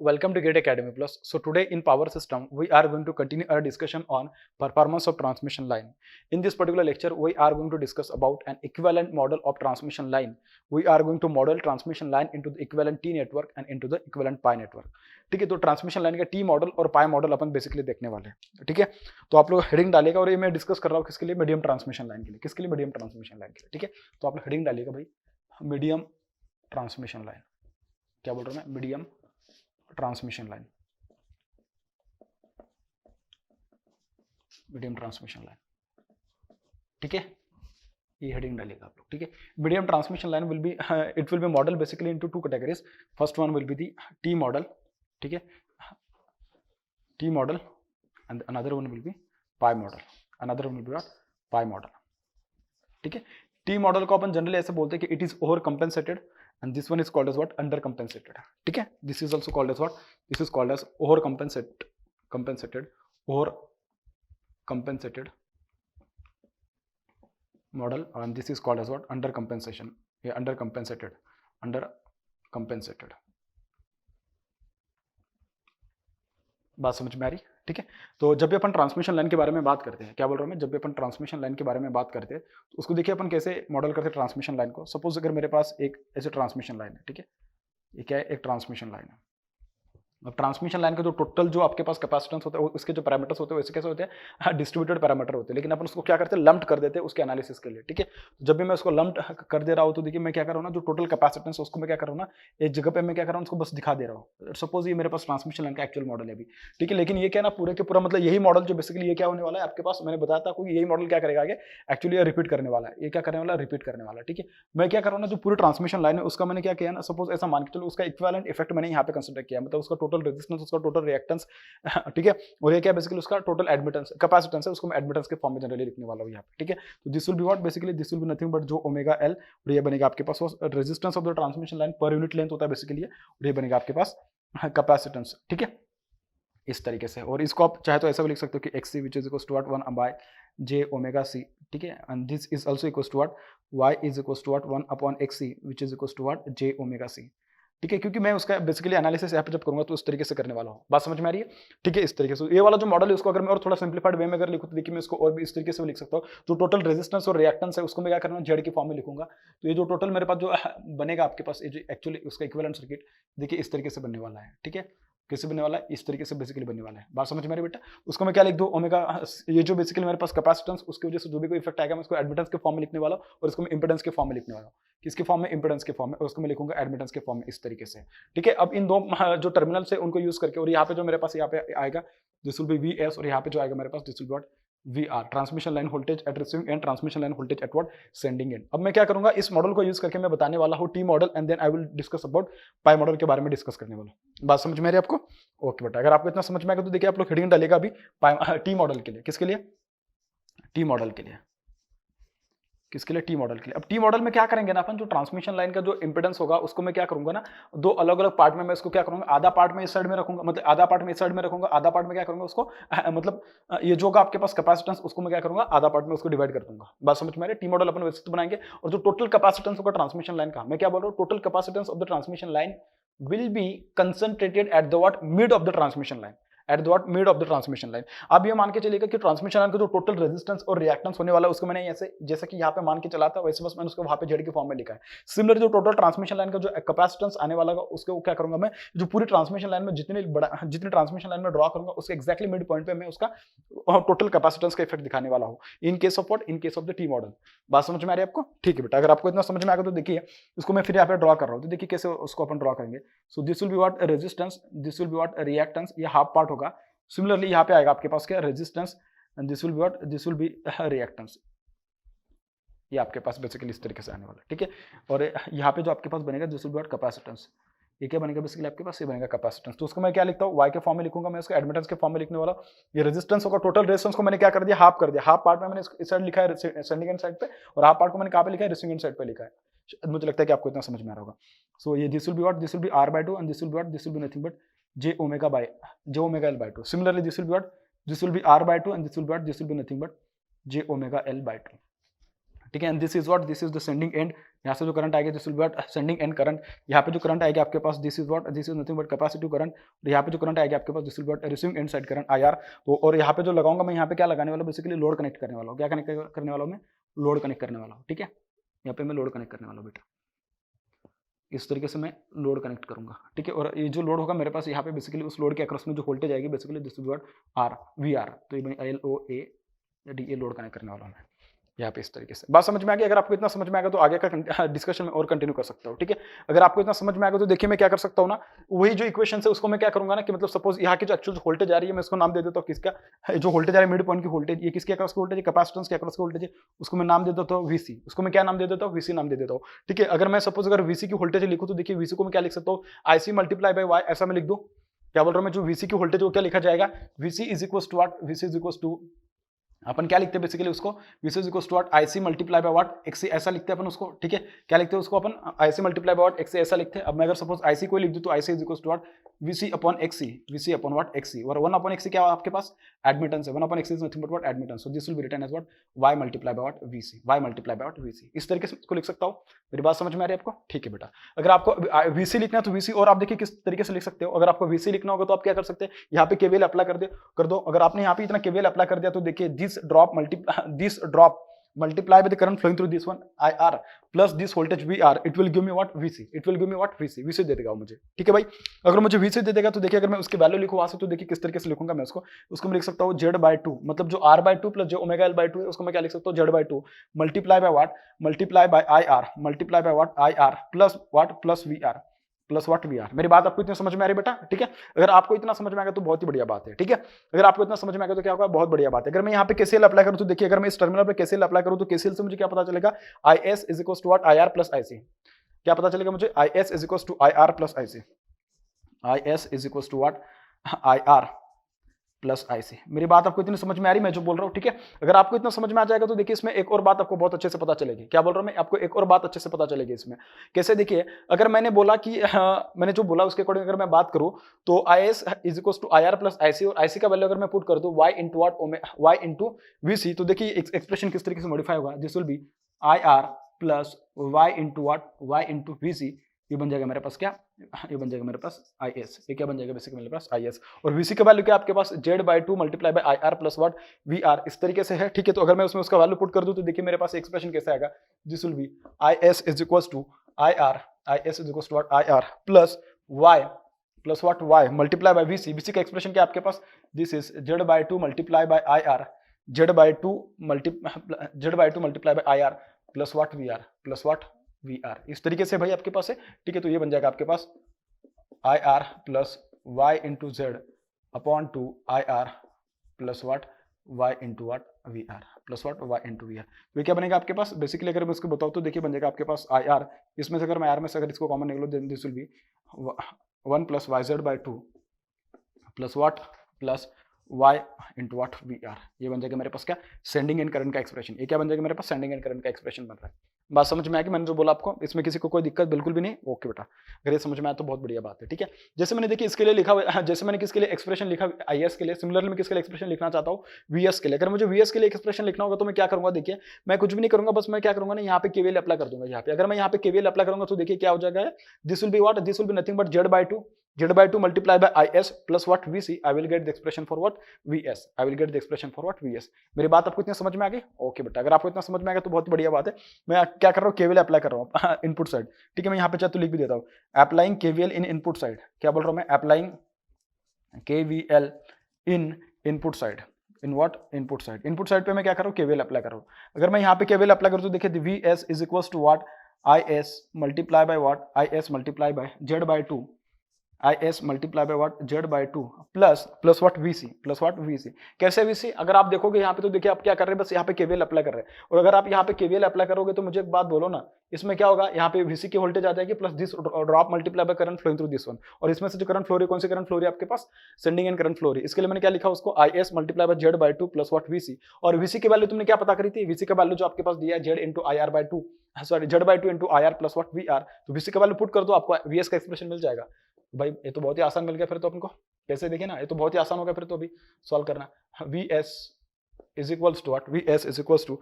welcome to Gate Academy Plus. So today in power system, we are going to continue our discussion on performance of transmission line. In this particular lecture, we are going to discuss about an equivalent model of transmission line. We are going to model transmission line into the equivalent T network and into the equivalent pi network. ठीक है, तो transmission line का T model और pi model अपन basically देखने वाले हैं. ठीक है, तो आप लोग हेडिंग डालिएगा और ये मैं डिस्कस कर रहा हूँ किसके लिए, मीडियम ट्रांसमिशन लाइन के लिए. किसके लिए? मीडियम ट्रांसमिशन लाइन के लिए. ठीक है, तो आप लोग हेडिंग डालिएगा भाई, मीडियम ट्रांसमिशन लाइन. क्या बोल रहा हूँ मैं? Medium transmission line, medium transmission line. ठीक है, ये हेडिंग डालिएगा आप लोग. ठीक है, medium transmission line will be, it will B model basically into two categories. First one will be the T model. ठीक है, T model and another one will be pi model. Another one will be what? Pi model. ठीक है, T model को अपन generally ऐसे बोलते हैं कि it is over compensated and this one is called as what? Under compensated. ठीक है, this is also called as what? This is called as over compensated model, and this is called as what? Under compensation. Yeah, under compensated. बात समझ में आ रही? ठीक है, तो जब भी अपन ट्रांसमिशन लाइन के बारे में बात करते हैं, क्या बोल रहा हूँ मैं, जब भी अपन ट्रांसमिशन लाइन के बारे में बात करते हैं तो उसको देखिए अपन कैसे मॉडल करते हैं ट्रांसमिशन लाइन को. सपोज अगर मेरे पास एक ऐसे ट्रांसमिशन लाइन है. ठीक है, ये क्या है? एक ट्रांसमिशन लाइन है. अब ट्रांसमिशन लाइन का जो टोटल जो आपके पास कैपेसिटेंस होता है, उसके जो पैरामीटर्स होते हैं वैसे कैसे होते हैं? डिस्ट्रीब्यूटेड पैरामीटर होते हैं. लेकिन अपन उसको क्या करते हैं? लम्प्ड कर देते हैं उसके एनालिसिस के लिए. ठीक है, जब भी मैं उसको लम्प्ड कर दे रहा हूँ तो देखिए मैं क्या कर रहा हूँ ना, जो टोटल कैपेसिटेंस उसको मैं क्या कर रहा हूँ ना, एक जगह पे मैं क्या कर रहा हूँ, उसको बस दिखा दे रहा हूँ. सपोज ये मेरे पास ट्रांसमिशन लाइन का एक्चुअल मॉडल है अभी. ठीक है, लेकिन ये क्या ना पूरे के पूरा मतलब यही मॉडल जो बेसिकली ये क्या होने वाला है आपके पास, मैंने बताया था आपको यही मॉडल क्या करेगा आगे, एक्चुअली ये रिपीट करने वाला है. ये क्या करने वाला है? रिपीट करने वाला है. ठीक है, मैं क्या कर रहा हूँ ना, जो पूरी ट्रांसमिशन लाइन है उसका मैंने क्या किया ना, सपोज ऐसा मान के चलो उसका इक्विवेलेंट इफेक्ट मैंने यहाँ पे कंसिडर किया, मतलब उसका टोटल रेजिस्टेंस, उसका टोटल रिएक्टेंस. ठीक है, और ये क्या बेसिकली उसका टोटल एडमिटेंस कैपेसिटेंस है, उसको मैं एडमिटेंस के फॉर्म में जनरली लिखने वाला हूँ यहाँ पे. ठीक है, तो this will be what? Basically this will be nothing but जो ओमेगा एल, और ये बनेगा आपके पास resistance of the transmission line per unit length होता है बेसिकली, और ये बनेगा आपके पास कैपेसिटेंस. ठीक है, इस तरीके से. और इसको आप चाहे तो ऐसा भी लिख सकते हो कि XC which is equals to what? 1 by j omega c. ठीक है, and this is also equals to what? y is equals to what? 1 upon XC which is equals to what? j omega c. ठीक है, क्योंकि मैं उसका basically analysis यहाँ पे जब करूंगा तो उस तरीके से करने वाला हूँ. बात समझ में आ रही है? ठीक है, इस तरीके से ये वाला जो मॉडल है उसको अगर मैं और थोड़ा सिंप्लीफाइड वे में अगर लिखूँ तो देखिए मैं इसको और भी इस तरीके से लिख सकता हूँ. जो टोटल रेजिस्टेंस और रिएक्टेंस है उसको मैं क्या करूँगा? जेड की फॉर्म में लिखूंगा. तो ये जो टोटल मेरे पास जो बनेगा आपके पास, ये जो एक्चुअली उसका इक्विवेलेंट सर्किट देखिए इस तरीके से बनने वाला है. ठीक है, कैसे बनने वाला है? इस तरीके से बेसिकली बनने वाला है. बात समझ में आ रही बेटा? उसको मैं क्या लिख दूं? ओमेगा, ये जो बेसिकली मेरे पास कैपेसिटेंस, उसकी वजह से जो भी कोई इफेक्ट आएगा मैं उसको एडमिटेंस के फॉर्म में लिखने वाला हूं, और इसको मैं इंपेडेंस के फॉर्म में लिखने वाला हूं. किसके फॉर्म में? इंपेडेंस के फॉर्म में, और उसको मैं लिखूंगा एडमिटेंस के फॉर्म में इस तरीके से. ठीक है, अब इन दो जो टर्मिनल से उनको यूज करके, और यहाँ पे जो मेरे पास यहाँ पे आएगा दिस विल बी VS, और यहाँ पे जो आएगा मेरे पास this will be what? VR, transmission line voltage at receiving end, transmission line voltage at what? Sending end. अब मैं क्या करूंगा? इस मॉडल को यूज करके मैं बताने वाला हूं T model, and then I will discuss about pi model के बारे में डिस्कस करने वाला. बात समझ में आ रही है आपको? ओके बेटा, अगर आपको इतना समझ में आएगा तो देखिए आप लोग हेडिंग डालेगा अभी टी मॉडल के लिए. किसके लिए? टी मॉडल के लिए. किसके लिए? टी मॉडल के लिए. अब टी मॉडल में क्या करेंगे ना अपन, जो ट्रांसमिशन लाइन का जो इंपेडेंस होगा उसको मैं क्या करूंगा ना, दो अलग अलग पार्ट में मैं इसको क्या करूंगा, आधा पार्ट में इस साइड में रखूंगा, मतलब आधा पार्ट में इस साइड में रखूंगा, आधा पार्ट में क्या करूंगा उसको मतलब ये जो होगा आपके पास कैपेसिटेंस, उसको मैं क्या करूंगा, आधा पार्ट में उसको डिवाइड कर दूंगा. बात समझ में आ रही है? टी मॉडल अपन वैसे तो बनाएंगे, और जो टोटल कैपेसिटेंस होगा ट्रांसमिशन लाइन का, मैं क्या बोल रहा हूँ, total capacitance of the transmission line will be concentrated at the what? Mid of the transmission line. At the what? Mid of the transmission line. अब ये मान के चलिएगा कि ट्रांसमिशन लाइन का जो टोटल रेजिस्टेंस और रिएक्टेंस होने वाला है उसको मैंने ऐसे जैसे कि यहाँ पे मान के चला था वैसे बस मैंने उसको वहां पे जेड के फॉर्म में लिखा है. सिमिलर जो टोटल ट्रांसमिशन लाइन का जो कैपेसिटेंस आने वाला है उसको क्या करूंगा मैं, जो पूरी ट्रांसमिशन लाइन में जितनी ट्रांसमिशन लाइन में ड्रॉ करूंगा उसके एक्जैक्टली मिड पॉइंट पे मैं उसका टोटल कैपेसिटेंस का इफेक्ट दिखाने वाला हूँ. In case of what? In case of the T model. बात समझ में आ रही है आपको? ठीक है बेटा, अगर आपको इतना समझ में आ गया तो देखिए इसको मैं फिर यहाँ पे ड्रॉ कर रहा हूँ. तो देखिए कैसे उसको अपन ड्रॉ करेंगे. सो this will be what? Resistance. This will be what? Reactance. ये हाफ पार्ट होगा. सिमिलरली यहाँ पे आएगा आपके पास क्या? Resistance, and this will be what? This will B reactance. ये आपके पास बेसिकली इस तरीके से आने वाला है. ठीक है, और यहाँ पे जो आपके पास बनेगा this will be what? Capacitance. ये क्या बनेगा बेसिकली आपके पास? ये बनेगा कैपेसिटेंस. तो उसको मैं क्या लिखता हूँ? Y के फॉर्म में लिखूंगा मैं, उसको एडमिटेंस के फॉर्म में लिखने वाला. ये रेजिस्टेंस होगा, टोटल रेजिस्टेंस को मैंने क्या कर दिया? हाफ कर दिया. हाफ पार्ट में मैंने इस साइड लिखा है सेंडिंग एंड साइड पे, और हाफ पार्ट को मैंने कहाँ पे लिखा है? रिसीविंग एंड साइड पे लिखा है. मुझे लगता है कि आपको इतना समझ में आ रहा होगा. सो ये this will be what? This will be R/2, and this will be what? This will be nothing but j omega L/2. Similarly this will be what? This will be R/2, and this will be what? This will be nothing but j omega L/2. ठीक है, and this is what? This is the sending end. यहाँ से जो current आएगा this will be what sending end current, यहाँ पे जो current आएगा आपके पास this is what, this is nothing but capacitive current, यहाँ पे जो करंट आएगा आपके पास this will be what receiving end side current IR। तो और यहाँ पे जो लगाऊंगा मैं यहाँ पे क्या लगाने वाला हूँ, बेसिकली लोड कनेक्ट करने वाला हूँ। क्या कनेक्ट करने वाला हूँ मैं, लोड कनेक्ट करने वाला हूँ, ठीक है। यहाँ पे मैं लोड कनेक्ट करने वाला हूँ बेटा, इस तरीके से मैं लोड कनेक्ट करूंगा, ठीक है। और ये जो लोड होगा मेरे पास यहाँ पे बेसिकली उस लोड के अक्रॉस में जो वोल्टेज आएगी basically this is what are we are, तो ये LOA डी ये लोड कनेक्ट करने वाला हूँ मैं यहाँ पे इस तरीके से। बात समझ में आ गई? अगर आपको इतना समझ में आएगा तो आगे का डिस्कशन में और कंटिन्यू कर सकता हूँ, ठीक है। अगर आपको इतना समझ में आएगा तो देखिए मैं क्या कर सकता हूँ ना, वही जो इक्वेशन है उसको मैं क्या करूंगा ना कि मतलब सपोज यहाँ की जो एक्चुअल वोल्टेज आ रही है मैं इसको नाम दे देता हूँ किसका, जो वोल्टेज आ रही है मिड पॉइंट की वोल्टेज, ये किसके अक्रॉस की वोल्टेज है, कैपेसिटेंस के अक्रॉस की वोल्टेज है, उसको मैं नाम दे देता हूँ VC। उसको मैं क्या नाम दे देता हूँ, VC नाम दे देता हूँ, ठीक है। अगर मैं सपोज अगर VC की वोल्टेज लिखूँ तो देखिए VC को मैं क्या लिख सकता हूँ, IC मल्टीप्लाई बाय वाई, ऐसा मैं लिख दूँ। क्या बोल रहा हूँ मैं, जो VC की वोल्टेज वो क्या लिखा जाएगा, VC is equal to what, VC is equal to अपन क्या लिखते हैं बेसिकली उसको, VC is equal to what IC multiply by what XC, ऐसा लिखते हैं अपन उसको, ठीक है। क्या लिखते हैं उसको अपन, IC multiply by what XC ऐसा लिखते हैं। अब मैं अगर सपोज IC को लिख दूं तो IC is equal to what VC upon XC, VC upon what XC, और 1 अपॉन XC क्या है आपके पास, एडमिटेंस है। 1 upon XC is nothing but what admittance, so this will be written as what Y multiply by what VC, Y multiply by what VC, इस तरीके से इसको लिख सकता हूं। मेरी बात समझ में आ रही है आपको, ठीक है बेटा। अगर आपको VC लिखना है तो VC, और आप देखिए किस तरीके से लिख सकते हो। अगर आपको VC लिखना होगा तो आप क्या कर सकते हैं, यहाँ पे KVL अप्लाई कर दो। अगर आपने यहाँ पे इतना KVL अप्लाई कर दिया तो देखिए this drop multiply by the current flowing through this one IR plus this voltage VR, it will give me what VC, it will give me what VC दे देगा मुझे, ठीक है भाई। अगर मुझे VC दे देगा तो देखिए अगर मैं उसकी वैल्यू लिखूं वहां से तो देखिए किस तरीके से लिखूंगा मैं उसको मैं लिख सकता हूँ Z/2, मतलब जो R/2 प्लस जो ω/L/2 है उसको मैं क्या लिख सकता हूँ, Z/2 multiply by what, multiply by IR, multiply by what IR plus what plus VR। मेरी बात आपको इतनी समझ में आ रही है बेटा, ठीक है। अगर आपको इतना समझ में आ गया तो बहुत ही बढ़िया बात है, ठीक है। अगर आपको इतना समझ में आ गया तो क्या होगा, बहुत बढ़िया बात है। अगर मैं यहाँ पे KCL अप्लाई करूँ तो देखिए अगर मैं इस टर्मिनल पे KCL अप्लाई करूँ तो KCL से मुझे क्या पता चलेगा, IS is equal to what IR plus IC। क्या पता चलेगा मुझे, IS is equal to IR plus IC, IS is equal to what IR plus IC। मेरी बात आपको इतनी समझ में आ रही है मैं जो बोल रहा हूँ, ठीक है। अगर आपको इतना समझ में आ जाएगा तो देखिए इसमें एक और बात आपको बहुत अच्छे से पता चलेगी। क्या बोल रहा हूँ मैं, आपको एक और बात अच्छे से पता चलेगी इसमें। कैसे, देखिए अगर मैंने बोला कि मैंने जो बोला उसके अकॉर्डिंग अगर मैं बात करूँ तो IS is equal to IR plus IC, और IC का वैल्यू अगर मैं पुट कर दूँ Y इंटू VC, तो देखिए एक्सप्रेशन किस तरीके से मॉडिफाई होगा, this will B IR plus Y into what, Y into VC। ये बन जाएगा मेरे पास क्या, ये बन जाएगा मेरे पास IS। ये क्या बन जाएगा बेसिकली मेरे पास IS, और VC का वैल्यू क्या आपके पास Z/2 multiply by IR plus what VR, इस तरीके से है, ठीक है। तो अगर मैं उसमें उसका वैल्यू पुट कर दूं तो देखिए मेरे पास एक्सप्रेशन कैसे आएगा, this will be IS is equal to IR, IS is equal to what IR plus Y multiply by VC का एक्सप्रेशन क्या आपके पास, this is Z/2 multiply by IR, Z/2 multiply by IR plus what VR, इस तरीके से भाई आपके पास है, ठीक है। तो ये बन जाएगा आपके पास IR plus Y into Z upon two IR plus what Y into what VR plus what Y into VR। तो ये क्या बनेगा आपके पास, बेसिकली अगर मैं इसको बताऊँ तो देखिए बन जाएगा आपके पास IR, इसमें से अगर मैं IR में से अगर इसको कॉमन निकालूं then this will be 1 plus YZ/2 plus what plus Y into what VR। ये बन जाएगा मेरे पास क्या, सेंडिंग एंड करंट का एक्सप्रेशन। ये क्या बन जाएगा मेरे पास, सेंडिंग एंड करंट का एक्सप्रेशन बन रहा है। बात समझ में आएगी मैंने जो बोला आपको, इसमें किसी को कोई दिक्कत बिल्कुल भी नहीं, ओके बेटा। अगर ये समझ में आया तो बहुत बढ़िया बात है, ठीक है। जैसे मैंने देखिए इसके लिए लिखा, जैसे मैंने किसके लिए एक्सप्रेशन लिखा IS के लिए, सिमिलरली मैं किसके लिए एक्सप्रेशन लिखना चाहता हूँ, VS के लिए। अगर मुझे VS के लिए एक्सप्रेशन लिखना होगा तो मैं क्या करूंगा, देखिए मैं कुछ भी नहीं करूंगा, बस मैं क्या करूंगा ना यहाँ पे KVL अप्लाई कर दूंगा। यहाँ पे अगर मैं यहाँ पे KVL अप्लाई करूंगा तो देखिए क्या हो जाएगा, this will be what, this will be nothing but Z/2 multiplied by IS plus what VC, I will get the expression for what VS, I will get the expression for what VS। मेरी बात आपको इतना समझ में आ गई, okay बेटा। अगर आपको इतना समझ में आ गया तो बहुत बढ़िया बात है। मैं क्या कर रहा हूँ, KVL अप्लाई कर रहा हूँ इनपुट साइड, ठीक है। मैं यहाँ पे चाहे तो लिख भी देता हूँ, अप्लाइंग KVL इन इनपुट साइड। क्या बोल रहा हूँ मैं, applying KVL in input side, in what input side. Input side पे मैं क्या कर रहा हूँ, KVL अप्लाई कर रहा हूँ। अगर मैं यहाँ पे KVL अप्लाई करूँ तो देखिए VS is equal to what IS multiply by what IS multiply by Z/2 IS multiply by what Z/2 plus what VC। कैसे VC, अगर आप देखोगे यहाँ पे तो देखिए आप क्या कर रहे हैं, बस यहाँ पे KVL अप्लाई कर रहे हैं। और अगर आप यहाँ पे KVL अप्लाई करोगे तो मुझे एक बात बोलो ना, इसमें क्या होगा, यहाँ पे VC की वोल्टेज आ जाएगी plus this drop multiply by current flowing through this one. और इसमें से जो करंट फ्लो रही है, कौन सी करंट फ्लो रही है आपके पास, सेंडिंग एंड करंट फ्लो रही है। इसके लिए मैंने क्या लिखा उसको, IS multiply by Z/2 plus what VC। और VC की वैल्यू तुमने क्या पता करी थी, VC का वैल्यू जो आपके पास दिया है Z into IR/2, sorry Z/2 into IR plus what VR। तो VC का वैल्यू पुट कर दो, आपको VS का एक्सप्रेशन मिल जाएगा। भाई ये तो बहुत ही आसान मिल गया फिर तो अपन को, कैसे देखिए ना, ये तो बहुत ही आसान हो गया फिर तो अभी सॉल्व करना। VS is equals to what, VS is equals to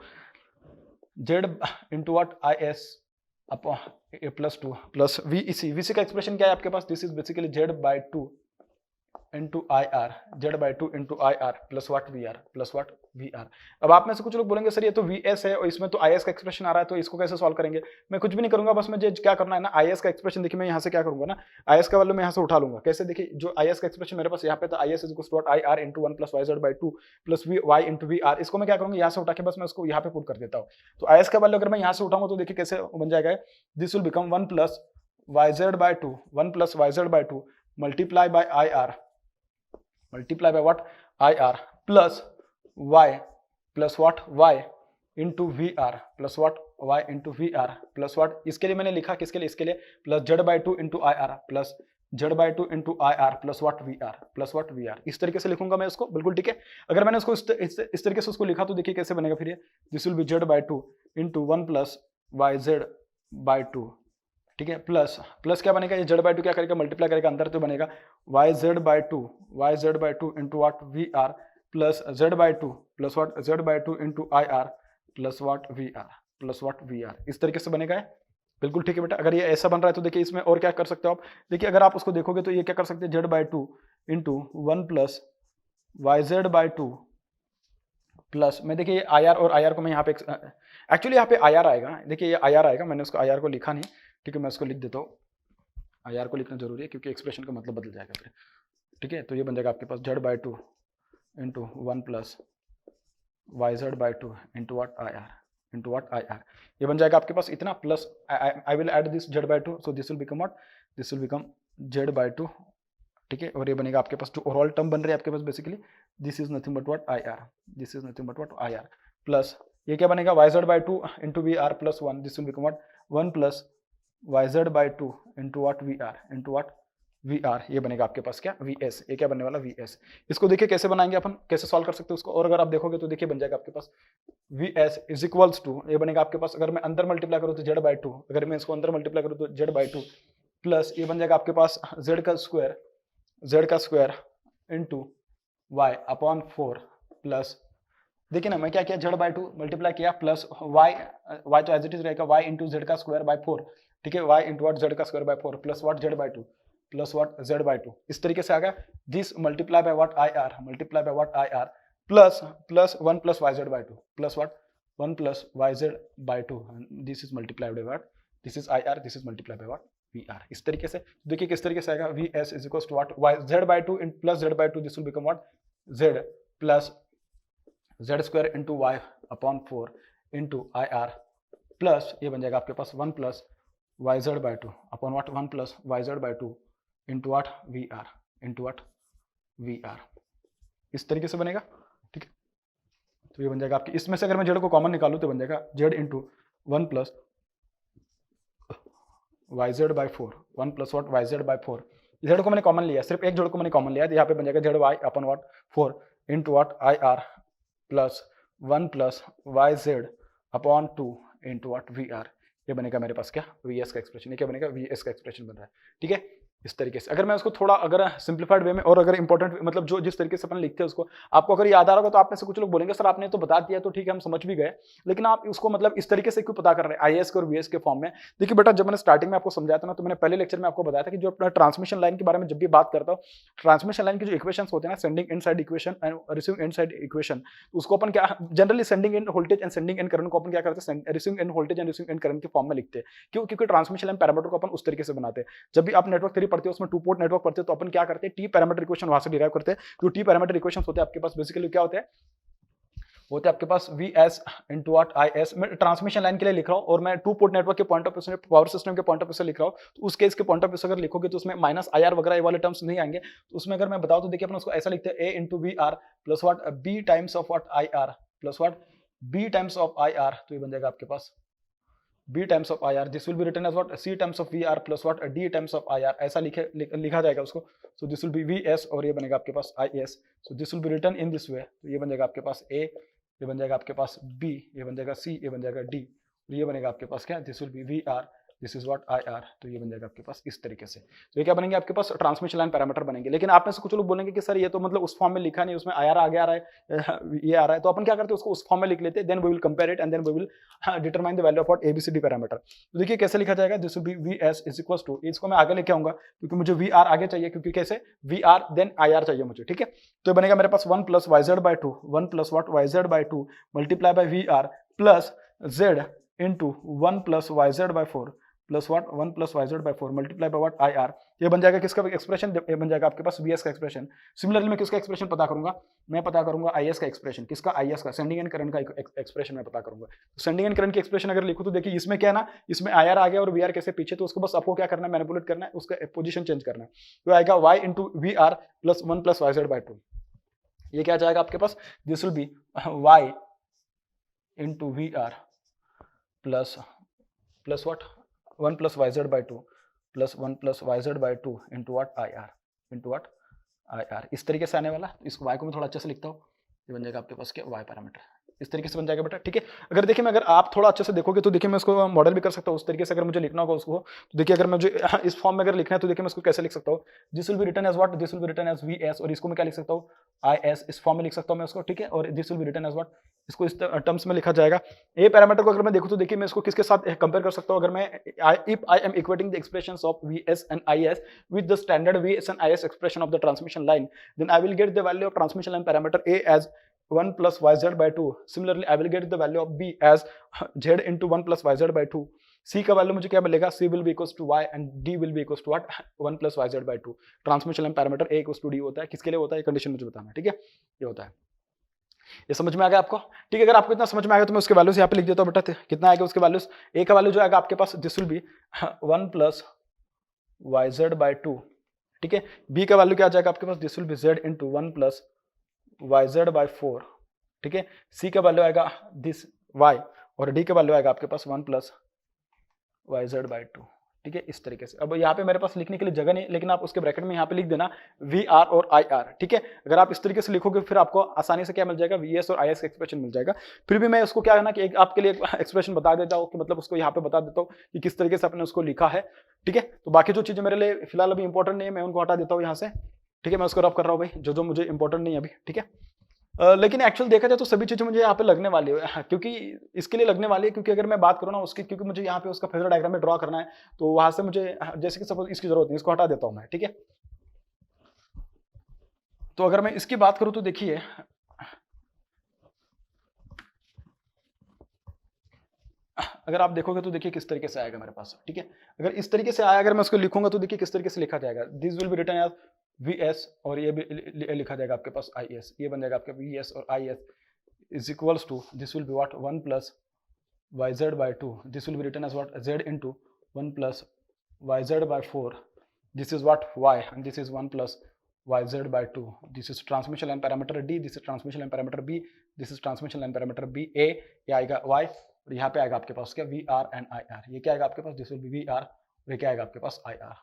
Z into what IS upon A plus 2 plus V C का एक्सप्रेशन क्या है आपके पास, this is basically Z by 2 into I R, Z by 2 into I R plus what V R, plus what V R. अब आप में से कुछ लोग बोलेंगे सर ये तो वी एस है और इसमें तो आई एस का एक्सप्रेशन आ रहा है, तो इसको कैसे सॉल्व करेंगे। मैं कुछ भी नहीं करूंगा, बस मुझे क्या करना है ना, आई एस का एक्सप्रेशन देखिए मैं यहाँ से क्या करूंगा ना, आई एस का वैल्यू मैं यहाँ से उठा लूंगा। कैसे, देखिए जो आई एस का एक्सप्रेशन मेरे पास यहाँ पे था, I S is equal to I R into 1 plus Y Z by 2 plus V Y into V R, इसको मैं क्या करूंगा यहाँ से उठा के बस मैं उसको यहाँ पे पुट कर देता हूँ। तो आई एस का वैल्यू अगर मैं यहाँ से उठाऊंगा तो देखिए कैसे बन जाएगा, this will become 1 plus Y Z by 2, 1 plus Y Z by 2 multiply by I R, multiply by what IR plus y plus what y into VR plus what y into VR plus what, इसके लिए मैंने लिखा किसके लिए, इसके लिए plus Z by 2 into I R plus Z by 2 into I R plus what V R plus what V R, इस तरीके से लिखूंगा मैं इसको, बिल्कुल ठीक है। अगर मैंने उसको इस तरीके से उसको लिखा तो देखिए कैसे बनेगा फिर ये, this will be Z by 2 into 1 plus Y Z by 2, ठीक है, प्लस प्लस क्या बनेगा, ये जेड बाई 2 क्या करेगा, मल्टीप्लाई करेगा अंदर तो बनेगा Y Z by 2 into what V R plus Z by 2 plus what Z by 2 into I R plus what V R plus what V R, इस तरीके से बनेगा, बिल्कुल ठीक है बेटा। अगर ये ऐसा बन रहा है तो देखिए इसमें और क्या कर सकते हो आप, देखिए अगर आप उसको देखोगे तो ये क्या कर सकते हैं, Z by 2 into 1 plus Y Z by 2 plus में, देखिए आई आर और आई आर को मैं यहाँ पे एक्चुअली यहाँ पे आई आर आएगा, देखिए ये आई आर आएगा, मैंने उसको आई आर को लिखा नहीं, ठीक है मैं उसको लिख देता हूँ, आई आर को लिखना जरूरी है क्योंकि एक्सप्रेशन का मतलब बदल जाएगा फिर, ठीक है। तो ये बन जाएगा आपके पास Z by 2 into 1 plus Y Z by 2 into what I R into what I R, ये बन जाएगा आपके पास इतना plus I will add this Z by 2, so this will become what, this will become Z by 2, ठीक है। और ये बनेगा आपके पास जो ओवरऑल टर्म बन रही है आपके पास basically, this is nothing but what I R, this is nothing but what I R plus ये क्या बनेगा Y Z by 2 into V R plus 1, this will become what 1 plus Y Z by 2 into what V R into what V R, ये बनेगा आपके पास क्या we S, ये क्या बनने वाला वी एस। इसको देखिए कैसे बनाएंगे अपन, कैसे सॉल्व कर सकते हैं उसको, और अगर आप देखोगे तो देखिए बन जाएगा आपके पास we S is equals to, ये बनेगा आपके पास, अगर मैं अंदर मल्टीप्लाई करूँ तो जेड बाई 2, अगर मैं इसको अंदर मल्टीप्लाई करूँ तो जेड बाई 2 प्लस ये बन जाएगा आपके पास जेड का square into Y upon 4 plus, देखिए ना मैं क्या किया, जेड बाई 2 मल्टीप्लाई किया प्लस वाई तो एज इट इज रहेगा वाई इंटू जेड का स्क्वायर बाई 4, ठीक है, वाई इंटू वाट जेड का square by 4 plus what Z by 2 plus what Z by 2, इस तरीके से आ गया, this multiply by what I R, multiply by what I R plus 1 plus Y Z by 2 plus what 1 plus Y Z by 2, this is multiplied by what, this is I R, this is multiply by what V R, इस तरीके से देखिए किस तरीके से आएगा, V S is equal to what Y Z by 2 plus Z by 2, this will become what Z plus Z square into Y upon 4 into I R plus ये बन जाएगा आपके पास 1 plus Y Z by 2 upon what 1 plus Y Z by 2 into what V R into what V R, इस तरीके से बनेगा, ठीक है। तो ये बन जाएगा आपकी, इसमें से अगर मैं जेड को कॉमन निकालूं तो बन जाएगा Z into 1 plus Y Z by 4, 1 plus what Y Z by 4, Z को मैंने कॉमन लिया, सिर्फ एक जेड को मैंने कॉमन लिया, तो यहाँ पे बन जाएगा Z Y upon what 4 into what I R plus 1 plus Y Z upon 2 into what V R, ये बनेगा मेरे पास क्या वी एस का एक्सप्रेशन, ये क्या बनेगा वी एस का एक्सप्रेशन बन रहा है, ठीक है। इस तरीके से अगर मैं उसको थोड़ा अगर सिंप्लीफाइड वे में और अगर इंपॉर्टेंट मतलब जो जिस तरीके से अपन लिखते हैं उसको आपको अगर याद आ रहा होगा तो आप में से कुछ लोग बोलेंगे सर आपने तो बता दिया तो ठीक है हम समझ भी गए, लेकिन आप उसको मतलब इस तरीके से क्यों पता कर रहे हैं आईएएस के और वीएस के फॉर्म में। देखिए बेटा जब मैंने स्टार्टिंग में आपको समझाया था ना, तो मैंने पहले लेक्चर में आपको बताया था कि जो अपना ट्रांसमिशन लाइन के बारे में जब भी बात करता हूँ, ट्रांसमिशन लाइन के जो इक्वेशन होते हैं ना, sending end side equation and receiving end side equation, उसको अपन क्या generally sending end voltage and sending end current को अपन क्या करते हैं receiving end voltage and receiving end current के फॉर्म में लिखते हैं। क्यों? क्योंकि ट्रांसमिशन लाइन पैरामीटर को अपन उस तरीके से बनाते हैं। जब भी आप नेटवर्क थ्योरी पढ़ते हो उसमें 2 पोर्ट नेटवर्क पढ़ते हो तो अपन क्या करते हैं टी पैरामीटर इक्वेशन वहां से डिराइव करते हैं। जो टी पैरामीटर इक्वेशन होते हैं आपके पास बेसिकली क्या होते हैं, होते हैं आपके पास we S into what I S. मैं ट्रांसमिशन लाइन के लिए लिख रहा हूँ और मैं 2 पोर्ट नेटवर्क के पॉइंट ऑफ व्यू से पावर सिस्टम के पॉइंट ऑफ व्यू से लिख रहा हूँ, तो उस केस के पॉइंट ऑफ व्यू से अगर लिखोगे तो उसमें माइनस आई आर वगैरह वाले टर्म्स नहीं आएंगे। तो उसमें अगर मैं बताऊँ तो देखिए अपन उसको ऐसा लिखते हैं A into V R plus what B times of what I R plus what B times of I R, तो ये बन जाएगा आपके पास b times of IR. This will be written as what c times of VR plus what d times of IR, ऐसा लिखा जाएगा उसको। So this will be VS और ये बनेगा आपके पास IS. So this will be written in this way. तो ये बन जाएगा आपके पास A, ये बन जाएगा आपके पास B, ये बन जाएगा C, ये बन जाएगा D, ये बनेगा आपके पास क्या, this will be VR this is what I R, तो ये बन जाएगा आपके पास इस तरीके से। तो ये क्या बनेंगे आपके पास ट्रांसमिशन लाइन पैरामीटर बनेंगे। लेकिन आप में से कुछ लोग बोलेंगे कि सर ये तो मतलब उस फॉर्म में लिखा नहीं, उसमें आई आर आगे आ रहा है, ये आ रहा है, तो अपन क्या करते हैं उसको उस फॉर्म में लिख लेते हैं, then we will compare it and then we will determine the value of what ABCD parameter. तो देखिए कैसे लिखा जाएगा, this will be V S is equal to, इसको मैं आगे लेके आऊंगा क्योंकि मुझे वी आर आगे चाहिए, क्योंकि कैसे V R then I R चाहिए मुझे, ठीक है। तो ये बनेगा मेरे पास 1 plus Y Z by two, 1 plus what Y Z by two multiply by V R plus Z into 1 plus Y Z by four plus what 1 plus Y Z by four multiply by what I R. ये बन जाएगा किसका expression, ये बन जाएगा आपके पास V S का एक्सप्रेशन। सिमिलरली मैं किसका एक्सप्रेशन पता करूंगा, मैं पता करूंगा आई एस का एक्सप्रेशन, किसका आई एस का सेंडिंग एंड करंट का एक्सप्रेशन मैं पता करूंगा। तो सेंडिंग एंड करंट की एक्सप्रेशन अगर लिखूं तो देखिए इसमें क्या है ना, इसमें आई आर आ गया और वी आर कैसे पीछे, तो उसको बस आपको क्या करना है, मैनिपुलेट करना है, उसका पोजीशन चेंज करना है। तो आएगा Y into V R plus 1 plus Y Z by two. ये क्या जाएगा आपके पास, this will be Y into V R plus what 1 plus Y Z by two plus 1 plus Y Z by two into what I R, into what I R. इस तरीके से आने वाला, इसको वाई को मैं थोड़ा अच्छे से लिखता हूँ, ये बन जाएगा आपके पास क्या वाई पैरामीटर, इस तरीके से बन जाएगा बेटा, ठीक है। अगर देखिए मैं अगर आप थोड़ा अच्छे से देखोगे तो देखिए मैं इसको मॉडल भी कर सकता हूँ उस तरीके से, अगर मुझे लिखना होगा उसको तो देखिए अगर मुझे इस फॉर्म में अगर लिखना है तो देखिए मैं इसको कैसे लिख सकता हूँ, this will be written as what, this will be written as V S, और इसको मैं क्या लिख सकता हूँ आई एस, इस फॉर्म में लिख सकता हूँ मैं उसको, ठीक है। और this will be written as what, इसको इस टर्म्स में लिखा जाएगा। ए पैरामीटर को अगर मैं देखूं तो देखिए मैं इसको किसके साथ कंपेयर कर सकता हूं, अगर मैं if I am equating the expressions of V S and I S with the standard V S and I S expression of the transmission line, then I will get the value of transmission line parameter A as 1 plus yz by 2. Similarly, I will get the value of b as z into 1 plus yz by 2. C का value मुझे क्या मिलेगा, C will be equals to y and D will be equals to what 1 plus yz by 2. Transmission line parameter A equals to D होता है, किसके लिए होता है, ये कंडीशन मुझे बताना है, ठीक है। ये होता है, ये समझ में आ गया आपको, ठीक है। अगर आपको इतना समझ में आ गया तो मैं उसके वैल्यूज यहाँ पे लिख देता हूँ बेटा, कितना आएगा उसके वैल्यूज। A का वैल्यू जो आएगा आपके पास, this will be 1 plus yz by 2, ठीक है। B का वैल्यू क्या आ जाएगा आपके पास, this will be z into 1 plus yz by 4, ठीक है। C का वैल्यू आएगा दिस y, और D का वैल्यू आएगा आपके पास 1 plus yz by 2, ठीक है। इस तरीके से अब यहाँ पे मेरे पास लिखने के लिए जगह नहीं, लेकिन आप उसके ब्रैकेट में यहाँ पे लिख देना वी आर और आई आर, ठीक है। अगर आप इस तरीके से लिखोगे फिर आपको आसानी से क्या मिल जाएगा, वी एस और आई एस का एक्सप्रेशन मिल जाएगा। फिर भी मैं उसको क्या है ना कि एक आपके लिए एक्सप्रेशन बता देता हूँ, कि मतलब उसको यहाँ पे बता देता हूँ कि किस तरीके से आपने उसको लिखा है, ठीक है। तो बाकी जो चीजें मेरे लिए फिलहाल अभी इंपॉर्टेंट नहीं है, मैं उनको हटा देता हूँ यहाँ से, ठीक है। मैं उसको रब कर रहा हूँ भाई, जो मुझे इंपॉर्टेंट नहीं है अभी, ठीक है। लेकिन एक्चुअल देखा जाए तो सभी चीजें मुझे यहाँ पे लगने वाली है, क्योंकि इसके लिए लगने वाली है, क्योंकि अगर मैं बात करूँ ना उसकी, क्योंकि मुझे यहाँ पे उसका फेजर डायग्राम में ड्रॉ करना है, तो वहां से मुझे जैसे कि सपोज इसकी जरूरत नहीं, इसको हटा देता हूँ मैं, ठीक है। तो अगर मैं इसकी बात करूँ तो देखिए अगर आप देखोगे तो देखिए किस तरीके से आएगा मेरे पास, ठीक है। अगर इस तरीके से आया, अगर मैं उसको लिखूंगा तो देखिए किस तरीके से लिखा जाएगा, this will be written as V S, और ये भी लिखा जाएगा आपके पास आई एस, ये बन जाएगा आपका वी एस और I S is equals to, this will be what 1 plus Y Z by 2, this will be written as what Z into 1 plus Y Z by 4, this is what Y and this is 1 plus Y Z by 2, this is transmission line parameter D, this is transmission line parameter B, this is transmission line parameter B A, ये आएगा Y, और यहाँ पे आएगा आपके पास क्या V R and I R. ये क्या आएगा आपके पास, this will be V R, और ये क्या आएगा आपके पास I R.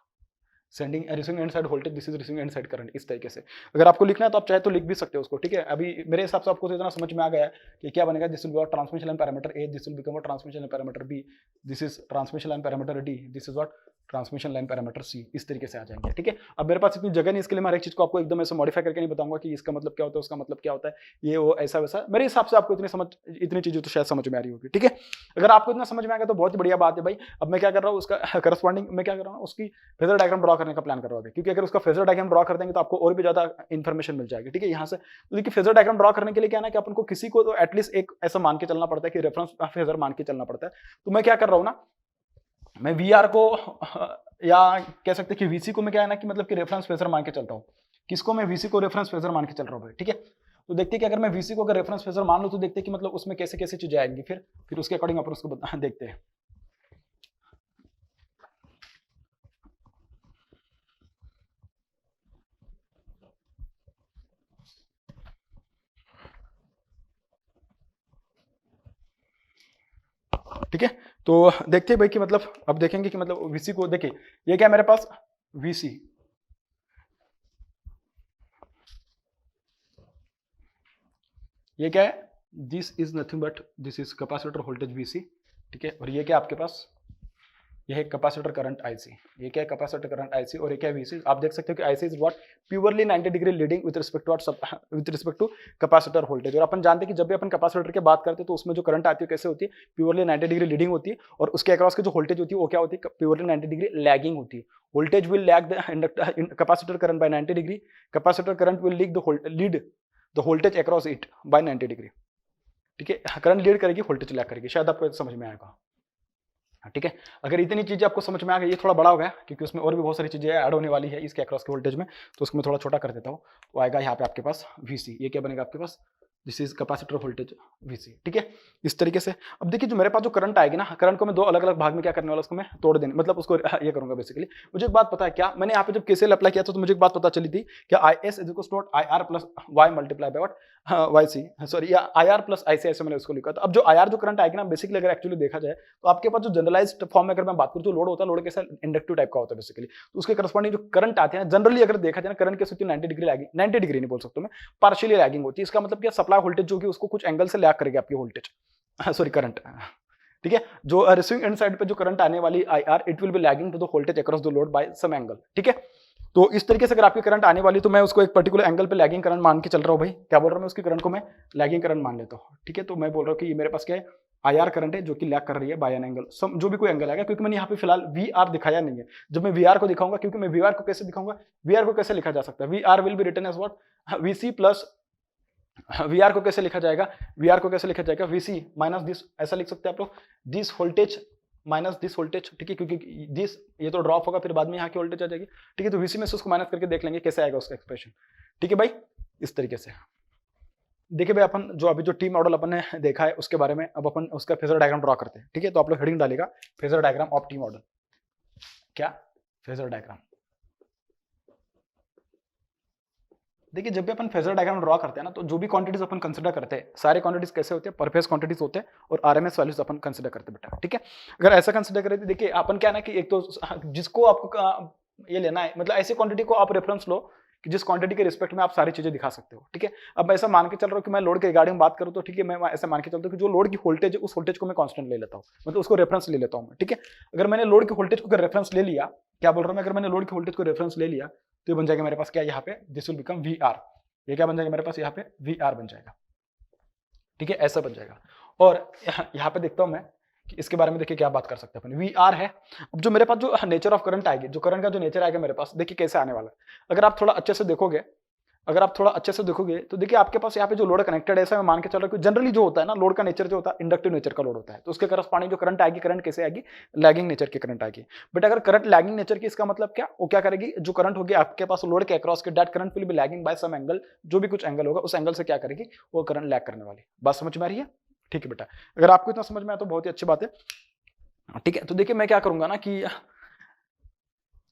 Sending receiving end side voltage, this is receiving end side current. इस तरीके से अगर आपको लिखना है तो आप चाहे तो लिख भी सकते हो उसको, ठीक है। अभी मेरे हिसाब से आपको तो इतना समझ में आ गया है कि क्या बनेगा, this will be transmission line parameter A, this will become transmission line parameter B, this is transmission line parameter D, this is what transmission line parameter C. इस तरीके से आ जाएंगे, ठीक है। अब मेरे पास इतनी जगह नहीं, इसके लिए मैं हर एक चीज को आपको एकदम ऐसे मॉडिफाई करके नहीं बताऊंगा कि इसका मतलब क्या होता है, उसका मतलब क्या होता है, ये वो ऐसा वैसा। मेरे हिसाब से आपको इतनी चीजें तो शायद समझ में आ रही होगी, ठीक है। अगर आपको इतना समझ में आ गया तो बहुत ही बढ़िया बात है भाई। अब मैं क्या कर रहा हूँ, उसका करस्पॉन्डिंग मैं क्या कर रहा हूँ, उसकी फेजर डायग्राम ड्रॉ करने का प्लान कर रहा हूँ, क्योंकि अगर उसका फेजर डायग्राम ड्रॉ कर देंगे तो आपको और भी ज्यादा इन्फॉर्मेशन मिल जाएगी, ठीक है। यहाँ से तो देखिए फेजर डायग्राम ड्रॉ करने के लिए क्या है ना कि अपन को किसी को तो एटलीस्ट एक ऐसा मान के चलना पड़ता है कि रेफरेंस फेजर मान के चलना पड़ता है। तो मैं क्या कर रहा हूँ ना, मैं वी आर को या कह सकते हैं कि वीसी को मैं क्या है ना कि मतलब कि रेफरेंस फेजर मान के चलता हूँ। किसको, मैं वीसी को रेफरेंस फेजर मान के चल रहा हूँ भाई, ठीक है। तो देखते हैं कि अगर मैं वीसी को अगर रेफरेंस फेजर मान लूँ तो देखते हैं कि मतलब उसमें कैसे कैसे चीजें आएंगी, फिर उसके अकॉर्डिंग अपन उसको देखते हैं। ठीक है, तो देखते हैं भाई कि मतलब अब देखेंगे कि मतलब वीसी को देखिए, ये क्या है मेरे पास वीसी, ये क्या है, this is nothing but this is capacitor voltage VC, ठीक है। और ये क्या आपके पास ये है कैपेसिटर करंट आईसी, ये क्या है कैपेसिटर करंट आईसी, और ये क्या है वीसी। आप देख सकते हो कि IC is what purely 90 degree leading with respect to with respect to capacitor voltage. और अपन जानते हैं कि जब भी अपन कैपेसिटर की बात करते हैं तो उसमें जो करंट आती है कैसे होती है, प्योरली 90 डिग्री लीडिंग होती है, और उसके अक्रॉस की जो वोल्टेज होती है वो क्या होती है, प्योरली 90 डिग्री लैगिंग होती है। Voltage will lag the capacitor current by 90 degree, capacitor current will lead the voltage across it by 90 degree. ठीक है, करंट लीड करेगी, वोल्टेज लैग करेगी। शायद आपको समझ में आएगा। ठीक है, अगर इतनी चीजें आपको समझ में आ गई, ये थोड़ा बड़ा हो गया क्योंकि उसमें और भी बहुत सारी चीजें ऐड होने वाली है इसके अक्रॉस के वोल्टेज में, तो उसको मैं थोड़ा छोटा कर देता हूँ। तो आएगा यहाँ पे आपके पास वीसी, ये क्या बनेगा आपके पास, this is capacitor voltage VC. ठीक है, इस तरीके से। अब देखिए जो मेरे पास जो करंट आएगी ना, करंट को मैं दो अलग अलग भाग में क्या करने वाला, उसको मैं तोड़ देने, मतलब उसको ये करूंगा बेसिकली। मुझे एक बात पता है क्या, मैंने यहाँ पे जब केसीएल अप्लाई किया था तो मुझे एक बात पता चली थी क्या, I S is equal to I R plus Y multiply by what Y C, sorry या आई आर प्लस आई सी, ऐसे मैंने उसको लिखा था। अब जो आई आर जो करंट आएगी ना, बेसिकली अगर एक्चुअली देखा जाए तो आपके पास जो जनरलाइज्ड फॉर्म में अगर मैं बात करूँ तो लोड होता है, लोड कैसा इंडक्टिव टाइप का होता है बेसिकली। तो उसके करस्पॉन्डिंग जो करंट आते हैं जनरली अगर देखा जाए ना, करंट कैसे होती है 90 डिग्री लैगिंग, 90 डिग्री नहीं बोल सकता मैं, पार्शियली लैगिंग होती है। इसका मतलब क्या, सप्लाई वोल्टेज जो कि उसको कुछ एंगल से लैग करेगी आपकी वोल्टेज, सॉरी करंट। ठीक है, जो रिसीविंग एंड साइड पे जो करंट आने वाली I R, it will be lagging to the voltage across the load by some angle. ठीक है, तो इस तरीके से अगर आपकी करंट आने वाली तो मैं उसको एक पर्टिकुलर एंगल पे लैगिंग करंट मान के चल रहा हूँ भाई। क्या बोल रहा हूँ मैं, उसकी करंट को मैं लैगिंग करंट मान लेता हूँ। ठीक है, तो मैं बोल रहा हूँ कि ये मेरे पास क्या है, आई आर करंट है जो कि लैग कर रही है बाय एन एंगल, जो भी कोई एंगल आएगा, क्योंकि मैंने यहाँ पे फिलहाल वी आर दिखाया नहीं है। जब मैं वी आर को दिखाऊंगा, क्योंकि मैं वी आर को कैसे दिखाऊंगा, वी आर को कैसे लिखा जा सकता है, V R will be written as what VC plus, V R को कैसे लिखा जाएगा, वी आर को कैसे लिखा जाएगा, वीसी माइनस दिस, ऐसा लिख सकते हैं आप लोग, this voltage minus this voltage. ठीक है, क्योंकि दिस ये तो ड्रॉप होगा, फिर बाद में यहाँ की वोल्टेज आ जाएगी। ठीक है, तो वीसी में से उसको माइनस करके देख लेंगे कैसे आएगा उसका एक्सप्रेशन। ठीक है भाई, इस तरीके से। देखिए भाई, अपन जो अभी जो टी मॉडल अपन ने देखा है उसके बारे में अब अपन उसका फेजर डायग्राम ड्रॉ करते हैं। ठीक है, तो आप लोग हेडिंग डालेगा phasor diagram of T model. क्या, फेजर डायग्राम। देखिए जब भी अपन फेजर डायग्राम ड्रॉ करते हैं ना, तो जो भी क्वांटिटीज अपन कंसिडर करते हैं, सारे क्वांटिटीज कैसे होते हैं, पर फेज क्वांटिटीज होते हैं, और आरएमएस वैल्यूज अपन कंसिडर करते हैं बेटा। ठीक है, अगर ऐसा कंसिडर करें तो देखिए अपन क्या ना कि एक तो जिसको आपको ये लेना है, मतलब ऐसी क्वांटिटी को आप रेफरेंस लो कि जिस क्वांटिटी के रिस्पेक्ट में आप सारी चीजें दिखा सकते हो। ठीक है, अब मैं ऐसा मान के चल रहा हूँ कि मैं लोड के रिगार्डिंग बात करूँ तो ठीक है, मैं ऐसा मान के चलता हूँ कि जो लोड की वोल्टेज है उस वोल्टेज को मैं कांस्टेंट ले लेता हूँ, मतलब उसको रेफरेंस ले लेता हूँ मैं। ठीक है, अगर मैंने लोड की वोल्टेज को रेफरेंस ले लिया, क्या बोल रहा हूँ मैं, अगर मैंने लोड की वोल्टेज को रेफरेंस ले लिया तो ये बन जाएगा मेरे पास क्या, यहाँ पे this will become V R, ये क्या बन जाएगा मेरे पास, यहाँ पे वी आर बन जाएगा। ठीक है, ऐसा बन जाएगा। और यहाँ पे देखता हूँ मैं कि इसके बारे में देखिए क्या बात कर सकते हैं अपन, वी आर है। अब जो मेरे पास जो नेचर ऑफ करंट आएगी, जो करंट का जो नेचर आएगा मेरे पास, देखिए कैसे आने वाला है। अगर आप थोड़ा अच्छे से देखोगे, अगर आप थोड़ा अच्छे से देखोगे तो देखिए आपके पास यहाँ पे जो लोड कनेक्टेड है, ऐसा मैं मान के चल रहा हूँ कि जनरली जो होता है ना, लोड का नेचर जो होता है इंडक्टिव नेचर का लोड होता है, तो उसके करस्पॉन्डिंग जो करंट आएगी, करंट कैसे आएगी, लैगिंग नेचर की करंट आएगी। बट अगर करंट लैगिंग नेचर की, इसका मतलब क्या, वो क्या करेगी, जो करंट होगी आपके पास लोड के अक्रॉस के, that current will be lagging by some angle, जो भी कुछ एंगल होगा उस एंगल से क्या करेगी, वो करंट लैग करने वाली। बात समझ में आ रही है? ठीक है बेटा, अगर आपको इतना समझ में आया तो बहुत ही अच्छी बात है। ठीक है, तो देखिए मैं क्या करूंगा ना कि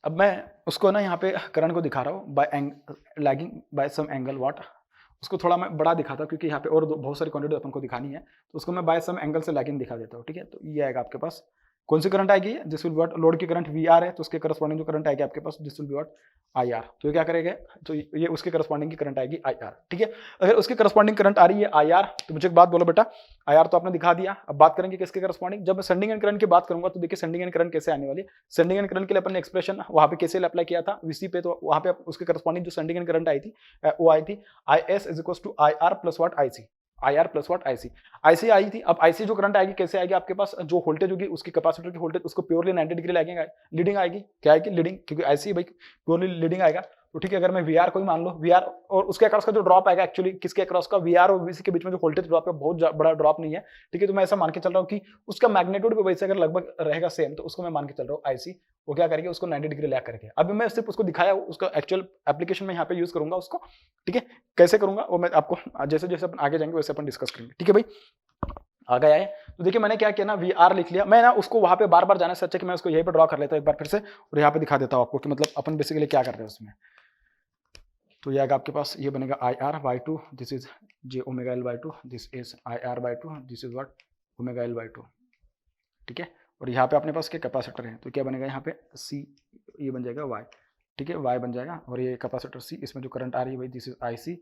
अब मैं उसको ना यहाँ पे करंट को दिखा रहा हूँ by lagging by some angle what, उसको थोड़ा मैं बड़ा दिखाता हूँ क्योंकि यहाँ पे और बहुत सारी क्वांटिटी अपन को दिखानी है, तो उसको मैं बाय सम एंगल से लैगिंग दिखा देता हूँ। ठीक है, तो ये आएगा आपके पास, कौन सी करंट आएगी, this will be what, load की करंट वी आर है, तो उसके करस्पॉन्डिंग जो करंट आएगी आपके पास, this will be what I R. तो ये क्या करेगा, तो ये उसके करस्पॉन्डिंग की करंट आएगी आई आर। ठीक है, अगर उसके करस्पॉन्डिंग करंट आ रही है आई आर, तो मुझे एक बात बोलो बेटा, आई आर तो आपने दिखा दिया, अब बात करेंगे किसके करस्पॉन्डिंग। जब मैं सेंडिंग एंड करंट की बात करूंगा तो देखिए सेंडिंग एंड करंट कैसे आने वाली है। सेंडिंग एंड करंट के लिए अपन ने एक्सप्रेशन वहां पे कैसे अप्लाई किया था, वीसी पे, तो वहां पे उसके करस्पॉन्डिंग जो सेंडिंग एंड करंट आई थी वो आई थी I S is equal to I R plus what I C, I R plus what IC, IC आई थी। अब आईसी जो करंट आएगी कैसे आएगी आपके पास, जो वोल्टेज होगी उसकी कैपेसिटर की वोल्टेज उसको प्योरली 90 डिग्री लगेगा, लीडिंग आएगी, क्या आएगी, लीडिंग, क्योंकि आईसी भाई प्योरली लीडिंग आएगा। तो ठीक है, अगर मैं वीआर को ही मान लो, वीआर और उसके अक्रॉस का जो ड्रॉप आएगा, एक्चुअली किसके अक्रॉस का, वीआर और वीसी के बीच में जो वोल्टेज ड्रॉप है बहुत बड़ा ड्रॉप नहीं है। ठीक है, तो मैं ऐसा मान के चल रहा हूँ कि उसका मैग्नीट्यूड भी वैसे अगर लगभग रहेगा सेम, तो उसको मैं मान के चल रहा हूँ आईसी वो क्या करेगी, उसको 90 डिग्री लैग करके। अभी मैं सिर्फ उसको दिखाया, उसका एक्चुअल एप्लीकेशन में यहाँ पे यूज करूंगा उसको। ठीक है, कैसे करूंगा वो मैं आपको जैसे जैसे अपन आगे जाएंगे वैसे अपन डिस्कस करेंगे। ठीक है भाई, आ गया है। तो देखिए मैंने क्या किया ना, वी आर लिख लिया मैं ना, उसको वहां पे बार बार जाने से अच्छा कि मैं उसको यहीं पे ड्रॉ कर लेता हूँ एक बार फिर से, और यहाँ पे दिखा देता हूँ आपको कि मतलब अपन बेसिकली क्या कर रहे हैं उसमें। तो ये आएगा आपके पास, ये बनेगा I R by two, this is J omega L by two, this is I R by two, this is what omega L by two. ठीक है, और यहाँ पे अपने पास क्या कैपेसिटर है, तो क्या बनेगा यहाँ पे सी, ये बन जाएगा वाई। ठीक है, वाई बन जाएगा, और ये कैपेसिटर सी, इसमें जो करंट आ रही है भाई दिस इज आई सी।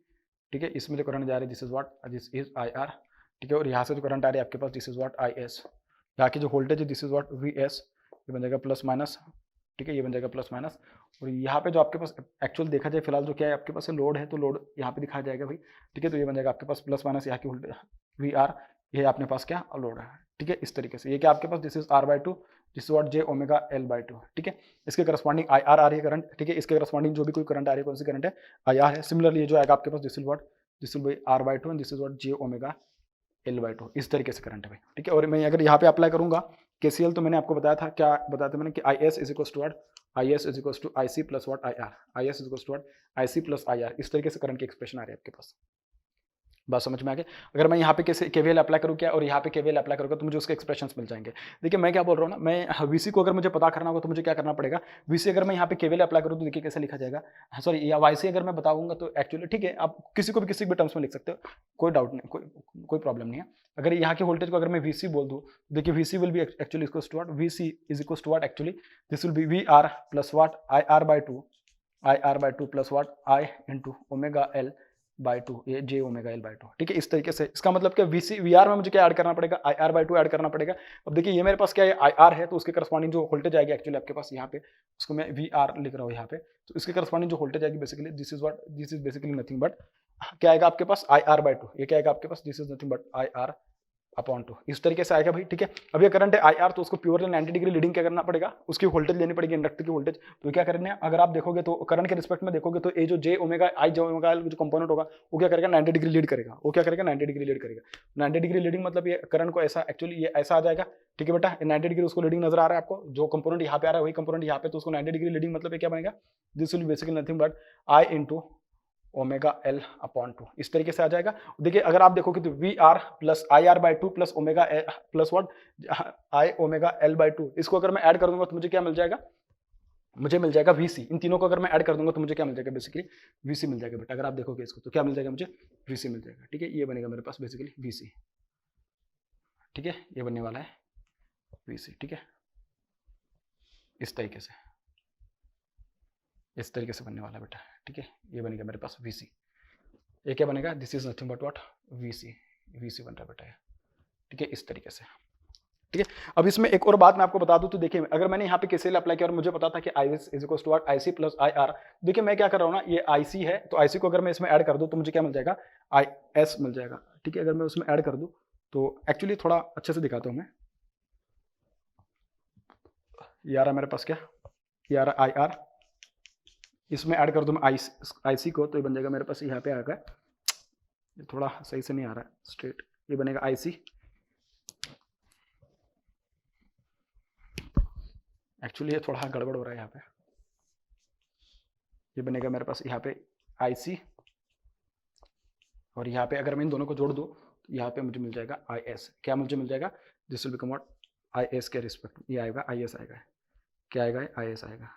ठीक है, इसमें जो करंट जा रही है this is what, this is I R. ठीक है, और यहाँ से जो करंट आ रही है आपके पास this is what I S. यहाँ की जो वोल्टेज है this is what V S. ये बन जाएगा प्लस माइनस, ठीक है, ये बन जाएगा प्लस माइनस। और यहाँ पे जो आपके पास एक्चुअल देखा जाए फिलहाल जो क्या है आपके पास लोड है, तो लोड यहाँ पे दिखाया जाएगा भाई, ठीक है। तो ये बन जाएगा आपके पास प्लस माइनस यहाँ की वोल्टेज वी आर, ये अपने पास क्या लोड है, ठीक है। इस तरीके से ये क्या आपके पास this is R/2, this is what J omega L/2, ठीक है। इसके करस्पॉन्डिंग IR आ रही है करंट, ठीक है। इसके करस्पॉन्डिंग जो भी कोई करंट आ रही है, कौन सी करंट है, IR है। सिमिलरली ये जो आएगा आपके पास this is what, this will be R/2 and this is what J omega L/2, इस तरीके से करंट है भाई, ठीक है। और मैं अगर यहाँ पे अप्लाई करूंगा KCL, तो मैंने आपको बताया था, क्या बताया था मैंने कि IS is equal to what, IS is equal to IC plus what IR, IS is equal to what IC plus IR, इस तरीके से करंट की एक्सप्रेशन आ रही है आपके पास। बात समझ में आ गई। अगर मैं यहाँ पे कैसे KVL अप्लाई करूँ क्या, और यहाँ पे KVL अप्लाई करूँगा, तो मुझे उसके एक्सप्रेशंस मिल जाएंगे। देखिए मैं क्या बोल रहा हूँ ना, मैं VC को अगर मुझे पता करना होगा तो मुझे क्या करना पड़ेगा, VC अगर मैं यहाँ पे KVL अप्लाई करूँ तो देखिए कैसे लिखा जाएगा, सॉरी या YC अगर मैं बताऊंगा तो एक्चुअली ठीक है, आप किसी को भी किसी भी टर्म्स में लिख सकते हो, कोई डाउट नहीं, कोई प्रॉब्लम नहीं है। अगर यहाँ के वोल्टेज को अगर मैं VC बोल दूँ, देखिए VC will be actually equals to what, VC is equals to what, actually this will be VR plus what IR/2 plus what I into omega L/2, ये J ओमेगा L/2, ठीक है। इस तरीके से इसका मतलब क्या VC VR में मुझे क्या ऐड करना पड़ेगा, IR/2 ऐड करना पड़ेगा। अब देखिए ये मेरे पास क्या है IR है, तो उसके करस्पॉन्डिंग जो वोल्टेज आएगी एक्चुअली आपके पास यहाँ पे, उसको मैं VR लिख रहा हूँ यहाँ पे, तो इसके करस्पॉन्डिंग जो वोल्टेज आएगी basically this is basically nothing but क्या आएगा आपके पास IR/2, ये क्या आएगा आपके पास, this is nothing but IR/2, इस तरीके से आएगा भाई, ठीक है। अब ये करंट है IR, तो उसको प्योरली 90 डिग्री लीडिंग क्या करना पड़ेगा, उसकी वोल्टेज लेनी पड़ेगी, इंडक्टर की वोल्टेज। तो क्या करना है, अगर आप देखोगे तो करंट के रिस्पेक्ट में देखोगे तो ये जो J ओमेगा L जो कंपोनेंट होगा वो क्या करेगा, 90 डिग्री लीड करेगा, वो क्या करेगा 90 डिग्री लीड करेगा। 90 डिग्री लीडिंग मतलब ये करंट को ऐसा एक्चुअली ये ऐसा आ जाएगा, ठीक है बेटा, 90 डिग्री उसको लीडिंग नजर आ रहा है आपको, जो कंपोनेंट यहाँ पे आ रहा है वही कंपोनेंट यहाँ पे, तो उसको 90 डिग्री लीडिंग मतलब ये क्या बनेगा, this will basically nothing but I into omega L/2, इस तरीके से आ जाएगा। देखिए अगर आप देखोगे तो VR plus IR/2 plus omega plus what I omega L/2, इसको अगर मैं ऐड कर दूंगा तो मुझे क्या मिल जाएगा, मुझे मिल जाएगा VC। इन तीनों को अगर मैं ऐड कर दूंगा तो मुझे क्या मिल जाएगा, बेसिकली VC मिल जाएगा बेटा। अगर आप देखोगे इसको तो क्या मिल जाएगा मुझे, VC मिल जाएगा, ठीक है। ये बनेगा मेरे पास बेसिकली VC, ठीक है, ये बनने वाला है VC, ठीक है, इस तरीके से बनने वाला है बेटा, ठीक है। ये बनेगा मेरे पास VC, ये क्या बनेगा, this is nothing but what VC बन रहा है बेटा, ठीक है, इस तरीके से, ठीक है। अब इसमें एक और बात मैं आपको बता दूं, तो देखिए अगर मैंने यहाँ पे KCL अप्लाई किया और मुझे पता था कि IS is equal to what IC plus IR, देखिए मैं क्या कर रहा हूँ ना, ये IC है, तो IC को अगर मैं इसमें ऐड कर दूं तो मुझे क्या मिल जाएगा, IS मिल जाएगा, ठीक है। अगर मैं उसमें ऐड कर दूं तो एक्चुअली थोड़ा अच्छे से दिखाता हूँ मैं, ये आ रहा मेरे पास क्या, ये आ रहा IR, इसमें ऐड कर दूं मैं IC को, तो ये बन जाएगा मेरे पास यहाँ पे आएगा, ये थोड़ा सही से नहीं आ रहा है स्ट्रेट, ये बनेगा IC, एक्चुअली ये थोड़ा गड़बड़ हो रहा है यहाँ पे, ये बनेगा मेरे पास यहाँ पे IC, और यहाँ पे अगर मैं इन दोनों को जोड़ दूँ तो यहाँ पे मुझे मिल जाएगा IS, क्या मुझे मिल जाएगा, this will become what IS के रिस्पेक्ट, ये आएगा IS आएगा, क्या आएगा IS आएगा,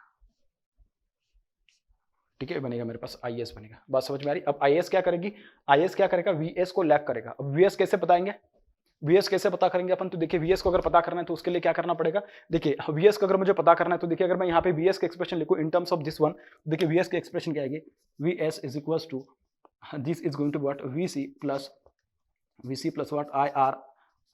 ठीक है, बनेगा मेरे पास IS बनेगा। बात समझ में आ रही। अब IS क्या करेगी, IS क्या करेगा, VS को लैग करेगा। अब VS कैसे बताएंगे, VS कैसे पता करेंगे अपन, तो देखिए VS को अगर पता करना है तो उसके लिए क्या करना पड़ेगा, देखिए VS को अगर मुझे पता करना है तो देखिए अगर मैं यहाँ पे VS का एक्सप्रेशन लिखूं in terms of this one, देखिए VS की एक्सप्रेशन क्या आएगी, VS is equals to this is going to what VC plus what